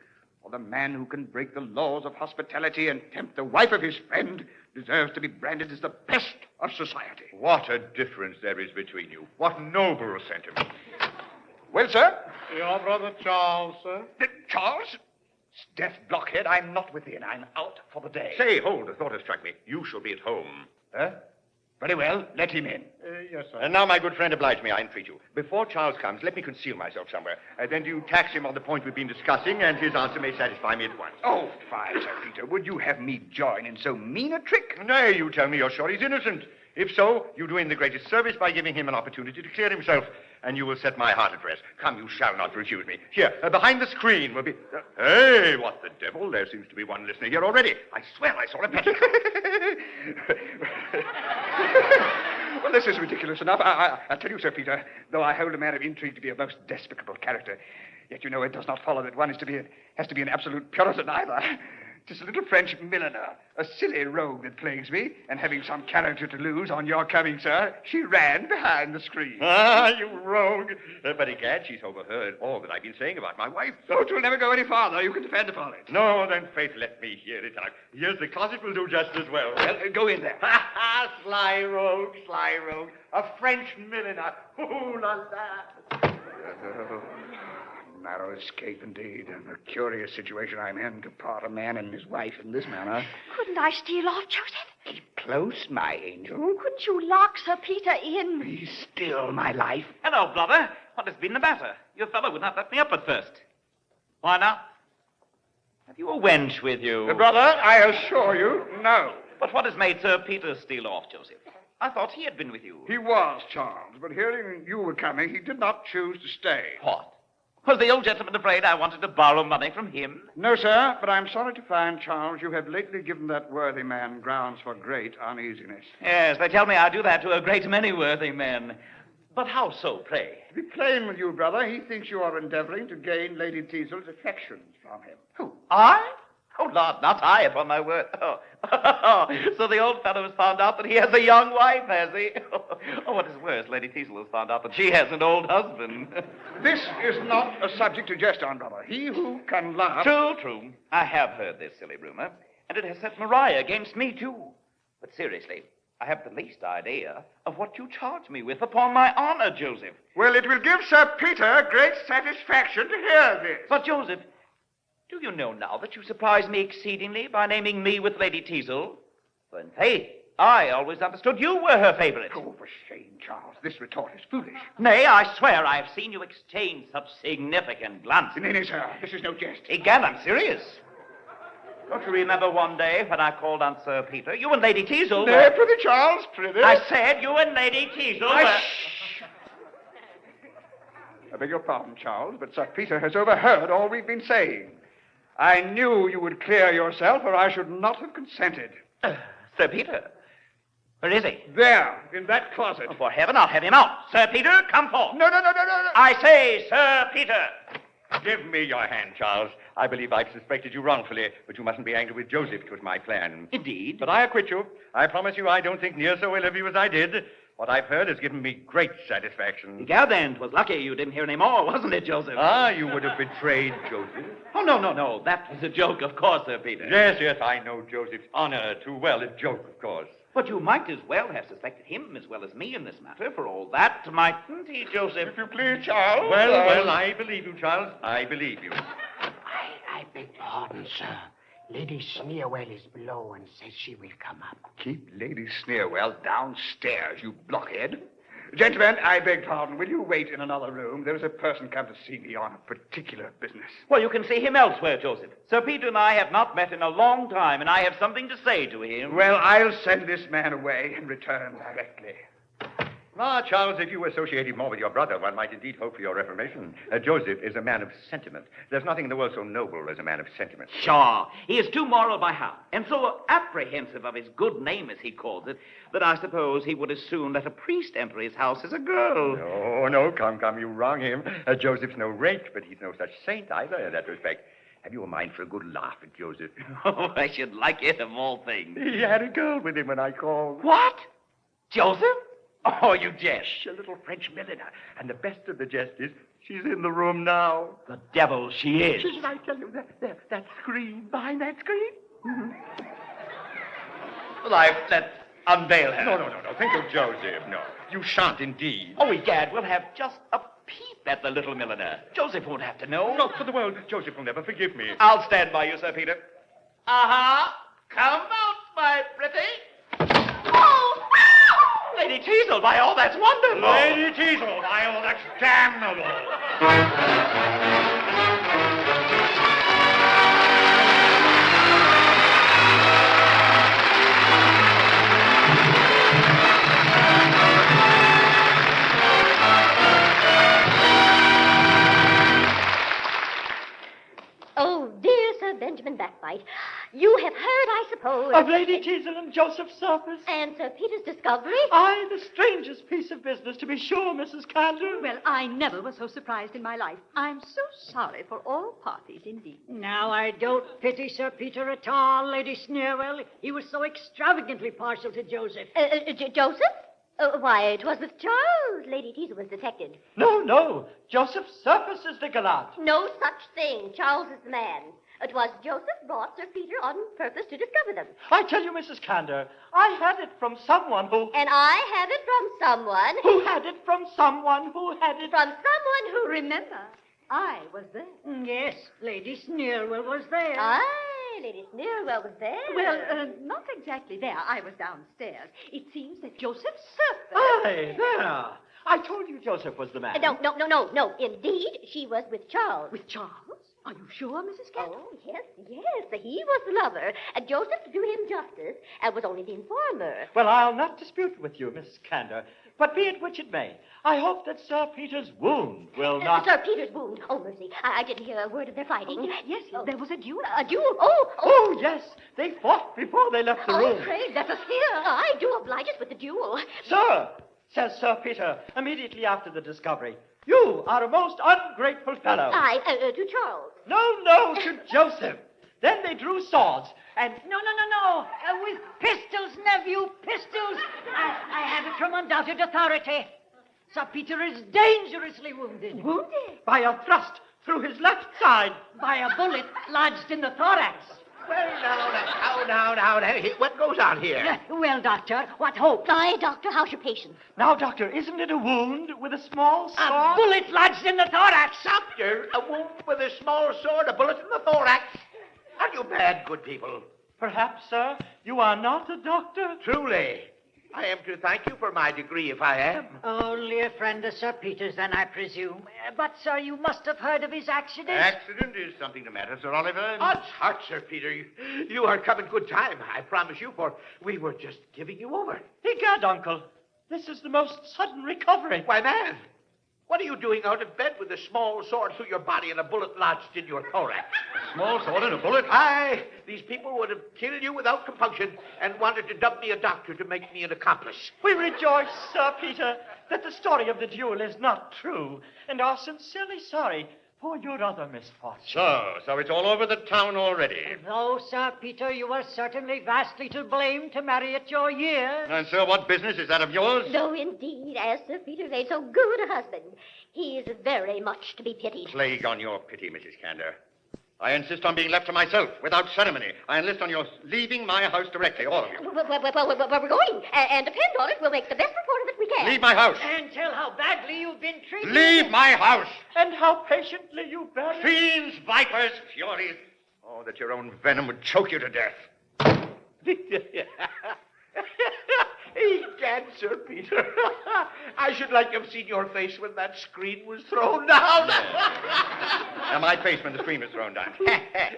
F: For the man who can break the laws of hospitality and tempt the wife of his friend deserves to be branded as the pest
L: of society.
K: What a difference there is between you. What noble sentiment.
L: Well, sir?
P: Your brother Charles, sir?
L: Charles? Deaf blockhead, I'm not within. I'm out for the day.
K: Say, hold, a thought has struck me. You shall be at home.
L: Huh? Very well, let him in.
P: Yes, sir.
K: And now, my good friend, oblige me, I entreat you. Before Charles comes, let me conceal myself somewhere. Then you tax him on the point we've been discussing, and his answer may satisfy me at once.
L: Oh, fine, Sir Peter. Would you have me join in so mean a trick?
K: Nay, you tell me you're sure he's innocent. If so, you do him the greatest service by giving him an opportunity to clear himself, and you will set my heart at rest. Come, you shall not refuse me. Here, behind the screen will be... hey, what the devil? There seems to be one listener here already. I swear I saw a petticoat.
L: Well, this is ridiculous enough. I tell you, Sir Peter, though I hold a man of intrigue to be a most despicable character, yet you know it does not follow that one has to be an absolute Puritan either. 'Tis a little French milliner, a silly rogue that plagues me, and having some character to lose on your coming, sir, she ran behind the screen.
K: Ah, you rogue. But egad, she's overheard all that I've been saying about my wife.
L: Oh, it will never go any farther. You can depend upon it.
K: No, then, faith, let me hear it out. Here's the closet will do just as well.
L: Well, go in there.
K: Ha ha, sly rogue, sly rogue. A French milliner. Ooh, la la.
L: Narrow escape, indeed, and a curious situation I'm in to part a man and his wife in this manner.
G: Couldn't I steal off, Joseph?
L: Keep close, my angel.
G: Couldn't you lock Sir Peter in?
L: Be still, my life.
N: Hello, brother. What has been the matter? Your fellow would not let me up at first. Why not? Have you a wench with you?
L: Brother, I assure you, no.
N: But what has made Sir Peter steal off, Joseph? I thought he had been with you.
L: He was, Charles, but hearing you were coming, he did not choose to stay.
N: What? Was the old gentleman afraid I wanted to borrow money from him?
L: No, sir, but I'm sorry to find, Charles, you have lately given that worthy man grounds for great uneasiness.
N: Yes, they tell me I do that to a great many worthy men. But how so, pray?
L: To be plain with you, brother, he thinks you are endeavoring to gain Lady Teazle's affections from him.
N: Who? I? Oh, Lord, not I, upon my word. Oh. So the old fellow has found out that he has a young wife, has he? Oh, what is worse, Lady Teazle has found out that she has an old husband.
L: This is not a subject to jest on, brother. He who can laugh...
N: True. I have heard this silly rumor, and it has set Maria against me, too. But seriously, I have the least idea of what you charge me with upon my honor, Joseph.
L: Well, it will give Sir Peter great satisfaction to hear this.
N: But, Joseph, do you know now that you surprise me exceedingly by naming me with Lady Teazle? For in faith, I always understood you were her favorite.
L: Oh, for shame, Charles. This retort is foolish.
N: Nay, I swear I have seen you exchange such significant glances.
L: Nay, sir, this is no jest.
N: Egad, I'm serious. Don't you remember one day when I called on Sir Peter? You and Lady Teazle
L: Nay, prithee, Charles, prithee.
N: I said you and Lady Teazle
L: I beg your pardon, Charles, but Sir Peter has overheard all we've been saying. I knew you would clear yourself, or I should not have consented.
N: Sir Peter? Where is he?
L: There, in that closet.
N: Oh, for heaven, I'll have him out. Sir Peter, come forth.
L: No.
N: I say, Sir Peter.
K: Give me your hand, Charles. I believe I've suspected you wrongfully, but you mustn't be angry with Joseph. It was my plan.
N: Indeed.
K: But I acquit you. I promise you I don't think near so ill of you as I did. What I've heard has given me great satisfaction.
N: Egad, then, 'twas lucky you didn't hear any more, wasn't it, Joseph?
K: Ah, you would have betrayed Joseph.
N: Oh, no. That was a joke, of course, Sir Peter.
K: Yes, I know Joseph's honor too well. A joke, of course.
N: But you might as well have suspected him as well as me in this matter, for all that, mightn't he, Joseph?
L: If you please, Charles.
K: Well, I believe you, Charles. I believe you.
Q: I beg pardon, sir. Lady Sneerwell is below and says she will come up.
L: Keep Lady Sneerwell downstairs, you blockhead. Gentlemen, I beg pardon. Will you wait in another room? There is a person come to see me on a particular business.
N: Well, you can see him elsewhere, Joseph. Sir Peter and I have not met in a long time, and I have something to say to him.
L: Well, I'll send this man away and return directly.
K: Ah, Charles, if you associated more with your brother, one might indeed hope for your reformation. Joseph is a man of sentiment. There's nothing in the world so noble as a man of sentiment.
N: Sure. He is too moral by half, and so apprehensive of his good name, as he calls it, that I suppose he would as soon let a priest enter his house as a girl.
K: No, come, you wrong him. Joseph's no rake, but he's no such saint either in that respect. Have you a mind for a good laugh at Joseph?
N: Oh, I should like it of all things.
K: He had a girl with him when I called.
N: What? Joseph? Oh, you jest.
K: A little French milliner. And the best of the jest is, she's in the room now.
N: The devil she is.
K: Didn't I tell you that screen, behind that screen?
N: Well, I've let
K: Unveil her.
N: No. Think of Joseph. No, you shan't indeed. Oh, egad, we'll have just a peep at the little milliner. Joseph won't have to know. Not for the world. Joseph will never forgive me. I'll stand by you, Sir Peter.
L: Come out, my pretty.
N: Oh! Lady Teasel, by all that's wonderful.
K: Lady Teasel, by all that's damnable.
H: Oh, dear Sir Benjamin Backbite, you have heard, I suppose...
J: Of Lady Teasel and Joseph Surface.
H: And Sir Peter's discovery?
J: Aye, the strangest piece of business, to be sure, Mrs. Cantor.
C: Well, I never was so surprised in my life. I'm so sorry for all parties, indeed.
I: Now, I don't pity Sir Peter at all, Lady Sneerwell. He was so extravagantly partial to Joseph.
H: Joseph? Why, it was with Charles Lady Teasel was detected.
J: No. Joseph Surface is the gallant.
H: No such thing. Charles is the man. It was Joseph brought Sir Peter on purpose to discover them.
J: I tell you, Mrs. Cantor, I had it from someone who...
H: And I had it from someone...
J: Who had it from someone who had it...
H: From someone who...
C: Remember, I was there.
I: Yes, Lady Sneerwell was there.
H: Aye, Lady Sneerwell was there.
C: Well, not exactly there. I was downstairs. It seems that Joseph Surface...
J: Aye, there. I told you Joseph was the man.
H: No. Indeed, she was with Charles.
C: With Charles? Are you sure, Mrs. Cantor?
H: Oh, yes. He was the lover. And Joseph, to do him justice, was only the informer.
J: Well, I'll not dispute with you, Mrs. Cantor. But be it which it may, I hope that Sir Peter's wound will not...
H: Sir Peter's wound? Oh, mercy. I didn't hear a word of their fighting.
C: Oh, yes, there was a duel.
H: A duel?
J: Oh, yes. They fought before they left the room.
H: Oh, pray, let us hear. I do oblige us with the duel.
J: Sir, says Sir Peter, immediately after the discovery, you are a most ungrateful fellow.
H: Aye, to Charles.
J: No, to Joseph. Then they drew swords, and...
I: No. With pistols, nephew, pistols. I have it from undoubted authority. Sir Peter is dangerously wounded.
C: Wounded?
J: By a thrust through his left side.
I: By a bullet lodged in the thorax.
L: Well, now. What goes on here?
I: Well, Doctor, what hope?
H: Aye, Doctor, how's your patient?
J: Now, Doctor, isn't it a wound with a small sword?
I: A bullet lodged in the thorax.
L: Doctor, a wound with a small sword, a bullet in the thorax. Are you mad, good people?
J: Perhaps, sir, you are not a doctor?
L: Truly. I am to thank you for my degree, if I am.
I: Only a friend of Sir Peter's, then, I presume. But, sir, you must have heard of his accident.
K: Accident is something the matter, Sir Oliver.
L: Odds heart, Sir Peter. You are come in good time, I promise you, for we were just giving you over.
J: Egad, Uncle, this is the most sudden recovery.
L: Why, man, what are you doing out of bed with a small sword through your body and a bullet lodged in your thorax?
K: A small sword and a bullet?
L: Aye, these people would have killed you without compunction and wanted to dub me a doctor to make me an accomplice.
J: We rejoice, Sir Peter, that the story of the duel is not true, and are sincerely sorry for your other misfortune.
K: So it's all over the town already.
I: Though, Sir Peter, you were certainly vastly to blame to marry at your years.
K: And, sir, what business is that of yours?
H: Though, indeed, as Sir Peter made so good a husband, he is very much to be pitied.
K: Plague on your pity, Mrs. Cantor. I insist on being left to myself, without ceremony. I enlist on your leaving my house directly, all of you.
H: Well, we're going. And depend on it, we'll make the best report of it we can.
K: Leave my house.
I: And tell how badly you've been treated.
K: Leave my house.
J: And how patiently you bear it.
K: Fiends, vipers, furies. Oh, that your own venom would choke you to death.
L: Egad, Sir Peter. I should like to have seen your face when that screen was thrown down.
K: Now, my face when the screen was thrown down. I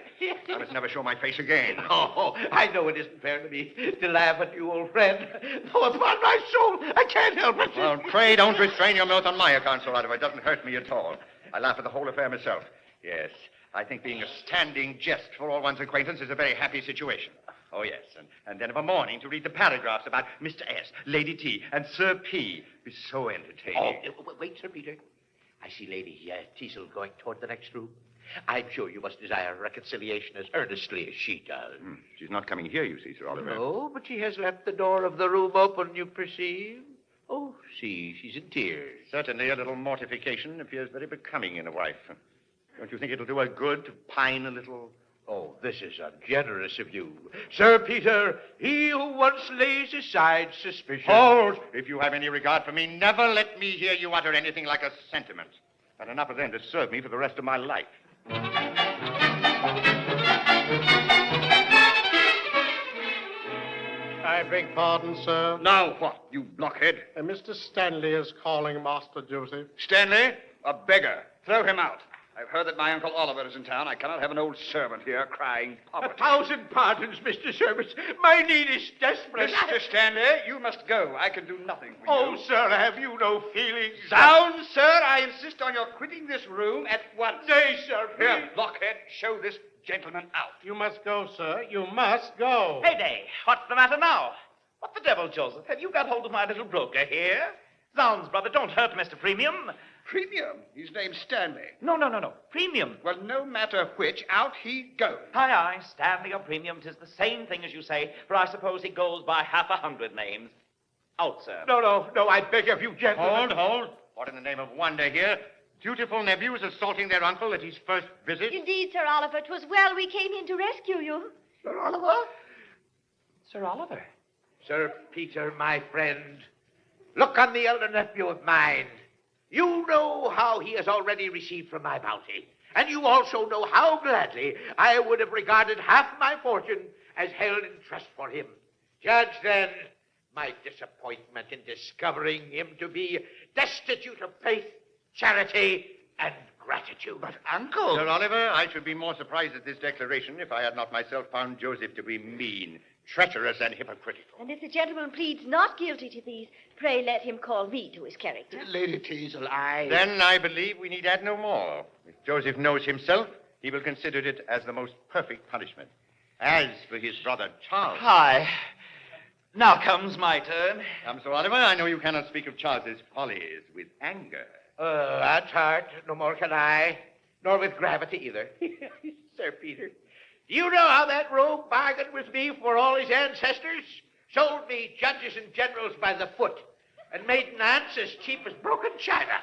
K: must never show my face again.
L: Oh, I know it isn't fair to me to laugh at you, old friend. Though upon my soul, I can't help it.
K: Well, pray don't restrain your mouth on my account, Sir Oliver. It doesn't hurt me at all. I laugh at the whole affair myself. Yes, I think being a standing jest for all one's acquaintance is a very happy situation. Oh, yes, and then of a morning to read the paragraphs about Mr. S., Lady T., and Sir P. is so entertaining.
L: Oh, wait, Sir Peter. I see Lady Teasel going toward the next room. I'm sure you must desire reconciliation as earnestly as she does.
K: She's not coming here, you see, Sir Oliver.
L: No, but she has left the door of the room open, you perceive. Oh, see, she's in tears.
K: Certainly a little mortification appears very becoming in a wife. Don't you think it'll do her good to pine a little?
L: Oh, this is ungenerous of you. Sir Peter, he who once lays aside suspicion...
K: Hold! If you have any regard for me, never let me hear you utter anything like a sentiment. But enough of them to serve me for the rest of my life.
P: I beg pardon, sir.
F: Now what, you blockhead?
P: Mr. Stanley is calling, Master Joseph.
F: Stanley, a beggar. Throw him out. I've heard that my Uncle Oliver is in town. I cannot have an old servant here crying poverty.
L: 1,000 pardons, Mr. Service. My need is desperate.
F: Mr. Stanley, you must go. I can do nothing for
L: Oh,
F: you.
L: sir, have you no feelings?
F: Down, sir. I insist on your quitting this room at once.
L: Nay, sir, please.
F: Here, blockhead, show this gentleman out.
P: You must go, sir. You must go.
N: Heyday, what's the matter now? What the devil, Joseph? Have you got hold of my little broker here? Zounds, brother, don't hurt Mr. Premium.
F: Premium? His name's Stanley.
N: No. Premium.
F: Well, no matter which, out he goes.
N: Aye, Stanley or Premium, 'tis the same thing as you say, for I suppose he goes by 100 names. Out, sir.
L: No, I beg of you, gentlemen.
K: Hold. What in the name of wonder here? Dutiful nephews assaulting their uncle at his first visit?
G: Indeed, Sir Oliver, 'twas well we came in to rescue you.
L: Sir Oliver?
N: Sir Oliver?
L: Sir Peter, my friend, look on the elder nephew of mine. You know how he has already received from my bounty. And you also know how gladly I would have regarded half my fortune as held in trust for him. Judge, then, my disappointment in discovering him to be destitute of faith, charity, and gratitude.
K: But, Uncle... Sir Oliver, I should be more surprised at this declaration if I had not myself found Joseph to be mean, treacherous, and hypocritical.
G: And if the gentleman pleads not guilty to these, pray let him call me to his character.
L: Lady Teasel,
K: Then I believe we need add no more. If Joseph knows himself, he will consider it as the most perfect punishment. As for his brother Charles...
N: Hi. Now comes my turn.
K: Come, Sir Oliver, I know you cannot speak of Charles's follies with anger.
L: That's hard. No more can I. Nor with gravity either. Sir Peter, do you know how that rogue bargained with me for all his ancestors? Sold me judges and generals by the foot and made Nance as cheap as broken china.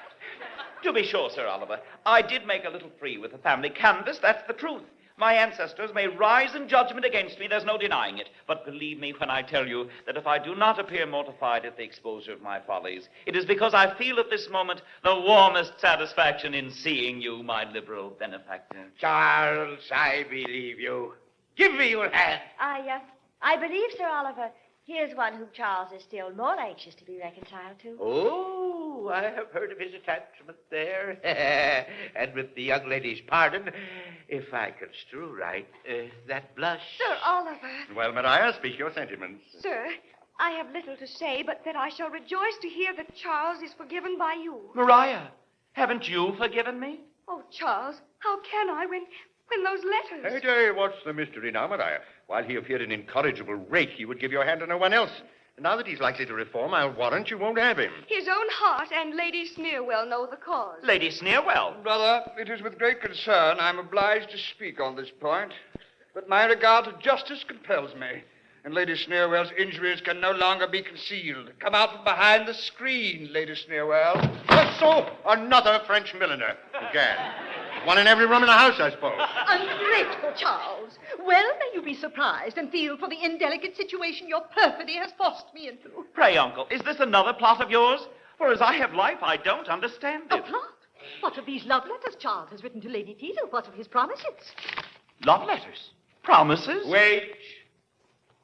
N: To be sure, Sir Oliver, I did make a little free with the family canvas, that's the truth. My ancestors may rise in judgment against me, there's no denying it. But believe me when I tell you that if I do not appear mortified at the exposure of my follies, it is because I feel at this moment the warmest satisfaction in seeing you, my liberal benefactor.
L: Charles, I believe you. Give me your hand.
G: I believe, Sir Oliver, here's one whom Charles is still more anxious to be reconciled to.
L: Oh, I have heard of his attachment there. And with the young lady's pardon, if I construe right, that blush...
G: Sir Oliver.
K: Well, Maria, speak your sentiments.
G: Sir, I have little to say, but that I shall rejoice to hear that Charles is forgiven by you.
N: Maria, haven't you forgiven me?
G: Oh, Charles, how can I when those letters...
K: Hey, what's the mystery now, Maria? While he appeared an incorrigible rake, he would give your hand to no one else. Now that he's likely to reform, I'll warrant you won't have him.
G: His own heart and Lady Sneerwell know the cause.
N: Lady Sneerwell?
F: Brother, it is with great concern I'm obliged to speak on this point. But my regard to justice compels me. And Lady Sneerwell's injuries can no longer be concealed. Come out from behind the screen, Lady Sneerwell.
K: So, another French milliner. Again. One in every room in the house, I suppose.
C: Ungrateful Charles. Well, may you be surprised and feel for the indelicate situation your perfidy has forced me into.
N: Pray, Uncle, is this another plot of yours? For as I have life, I don't understand it.
C: A plot? What of these love letters Charles has written to Lady Teasel? What of his promises?
N: Love letters? Promises?
L: Wait.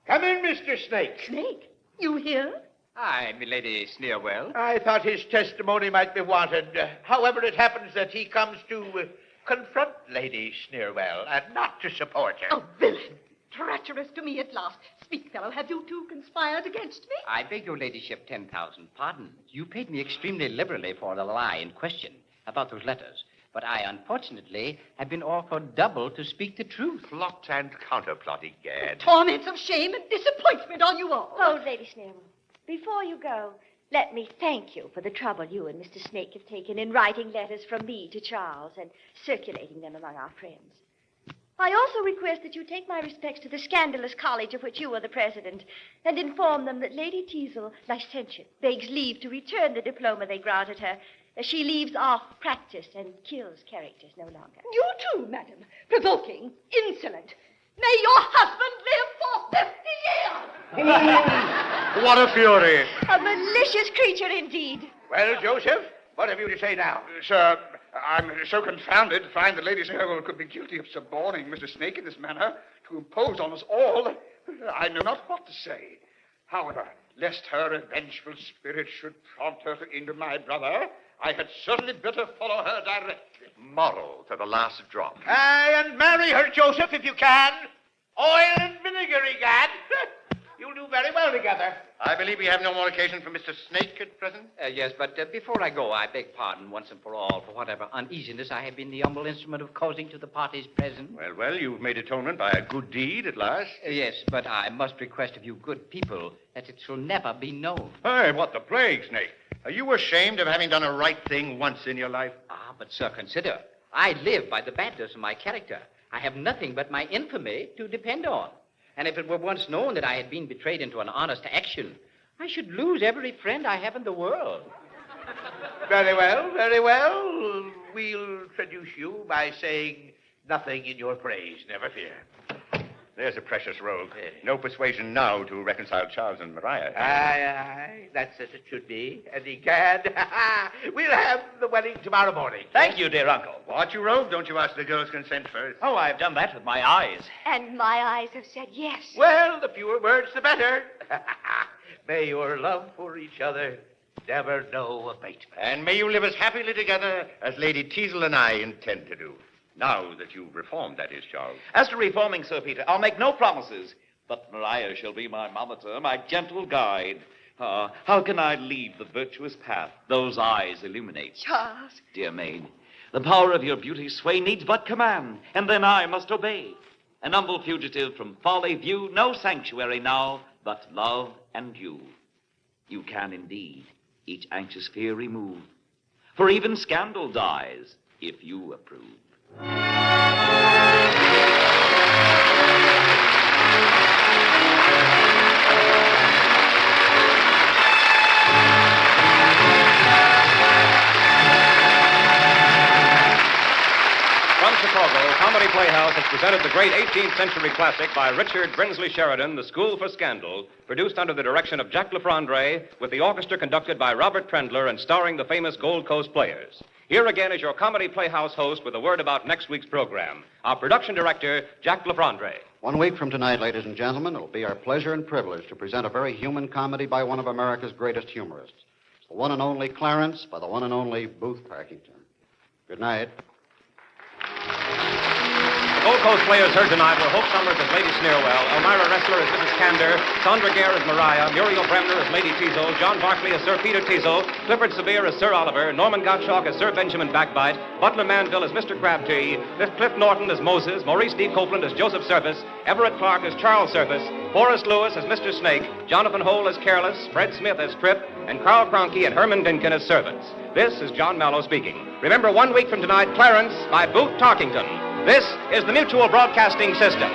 L: Come in, Mr. Snake.
C: Snake? You here?
D: Aye, milady Sneerwell.
L: I thought his testimony might be wanted. However, it happens that he comes to confront Lady Sneerwell and not to support her.
C: Oh, villain! Treacherous to me at last. Speak, fellow, have you two conspired against me?
D: I beg your ladyship 10,000 pardons. You paid me extremely liberally for the lie in question about those letters. But I, unfortunately, have been offered double to speak the truth.
K: Plot and counterplot again.
C: Torments of shame and disappointment on you all.
G: Hold, Lady Sneerwell. Before you go, let me thank you for the trouble you and Mr. Snake have taken in writing letters from me to Charles and circulating them among our friends. I also request that you take my respects to the scandalous college of which you are the president and inform them that Lady Teasel, licentiate, begs leave to return the diploma they granted her, as she leaves off practice and kills characters no longer.
C: You too, madam. Provoking, insolent.
G: May your husband live for 50 years.
K: What a fury.
G: A malicious creature indeed.
L: Well, Joseph, what have you to say now?
F: Sir, I'm so confounded to find that Lady Snowell could be guilty of suborning Mr. Snake in this manner to impose on us all. I know not what to say. However, lest her revengeful spirit should prompt her to injure my brother, I had certainly better follow her directly.
K: Moral to the last drop.
L: Aye, and marry her, Joseph, if you can. Oil and vinegar, egad. You'll do very well together.
K: I believe we have no more occasion for Mr. Snake at present.
D: Yes, but before I go, I beg pardon once and for all for whatever uneasiness I have been the humble instrument of causing to the parties present.
K: Well, you've made atonement by a good deed at last.
D: Yes, but I must request of you good people that it shall never be known.
K: Hey, what the plague, Snake? Are you ashamed of having done a right thing once in your life?
D: Ah, but sir, consider. I live by the badness of my character. I have nothing but my infamy to depend on. And if it were once known that I had been betrayed into an honest action, I should lose every friend I have in the world.
L: Very well, very well. We'll traduce you by saying nothing in your praise, never fear.
K: There's a precious rogue. No persuasion now to reconcile Charles and Maria.
L: Aye, that's as it should be. And egad, we'll have the wedding tomorrow morning.
N: Thank you, dear uncle.
K: What, you rogue? Don't you ask the girl's consent first?
N: Oh, I've done that with my eyes.
G: And my eyes have said yes.
L: Well, the fewer words, the better. May your love for each other never know abatement.
K: And may you live as happily together as Lady Teasle and I intend to do. Now that you've reformed, that is, Charles.
N: As to reforming, Sir Peter, I'll make no promises. But Maria shall be my monitor, my gentle guide. How can I leave the virtuous path those eyes illuminate?
G: Charles.
N: Dear maid, the power of your beauty's sway needs but command, and then I must obey. An humble fugitive from folly view no sanctuary now but love and you. You can indeed each anxious fear remove, for even scandal dies if you approve.
A: From Chicago, Comedy Playhouse has presented the great 18th century classic by Richard Brinsley Sheridan, The School for Scandal, produced under the direction of Jack Lafrandre, with the orchestra conducted by Robert Trendler and starring the famous Gold Coast Players. Here again is your Comedy Playhouse host with a word about next week's program. Our production director, Jack Lafrandre.
B: 1 week from tonight, ladies and gentlemen, it'll be our pleasure and privilege to present a very human comedy by one of America's greatest humorists. It's the one and only Clarence by the one and only Booth Parkington. Good night.
A: The Gold Coast Players heard tonight were Hope Summers as Lady Sneerwell, Elmira Ressler as Mrs. Kander, Sandra Gare as Maria, Muriel Bremner as Lady Teasle, John Barclay as Sir Peter Teasle, Clifford Sevier as Sir Oliver, Norman Gottschalk as Sir Benjamin Backbite, Butler Manville as Mr. Crabtree, Cliff Norton as Moses, Maurice D. Copeland as Joseph Surface, Everett Clark as Charles Surface, Forrest Lewis as Mr. Snake, Jonathan Hole as Careless, Fred Smith as Trip, and Carl Cronky and Herman Dinkin as servants. This is John Mallow speaking. Remember, 1 week from tonight, Clarence by Booth Tarkington. This is the Mutual Broadcasting System.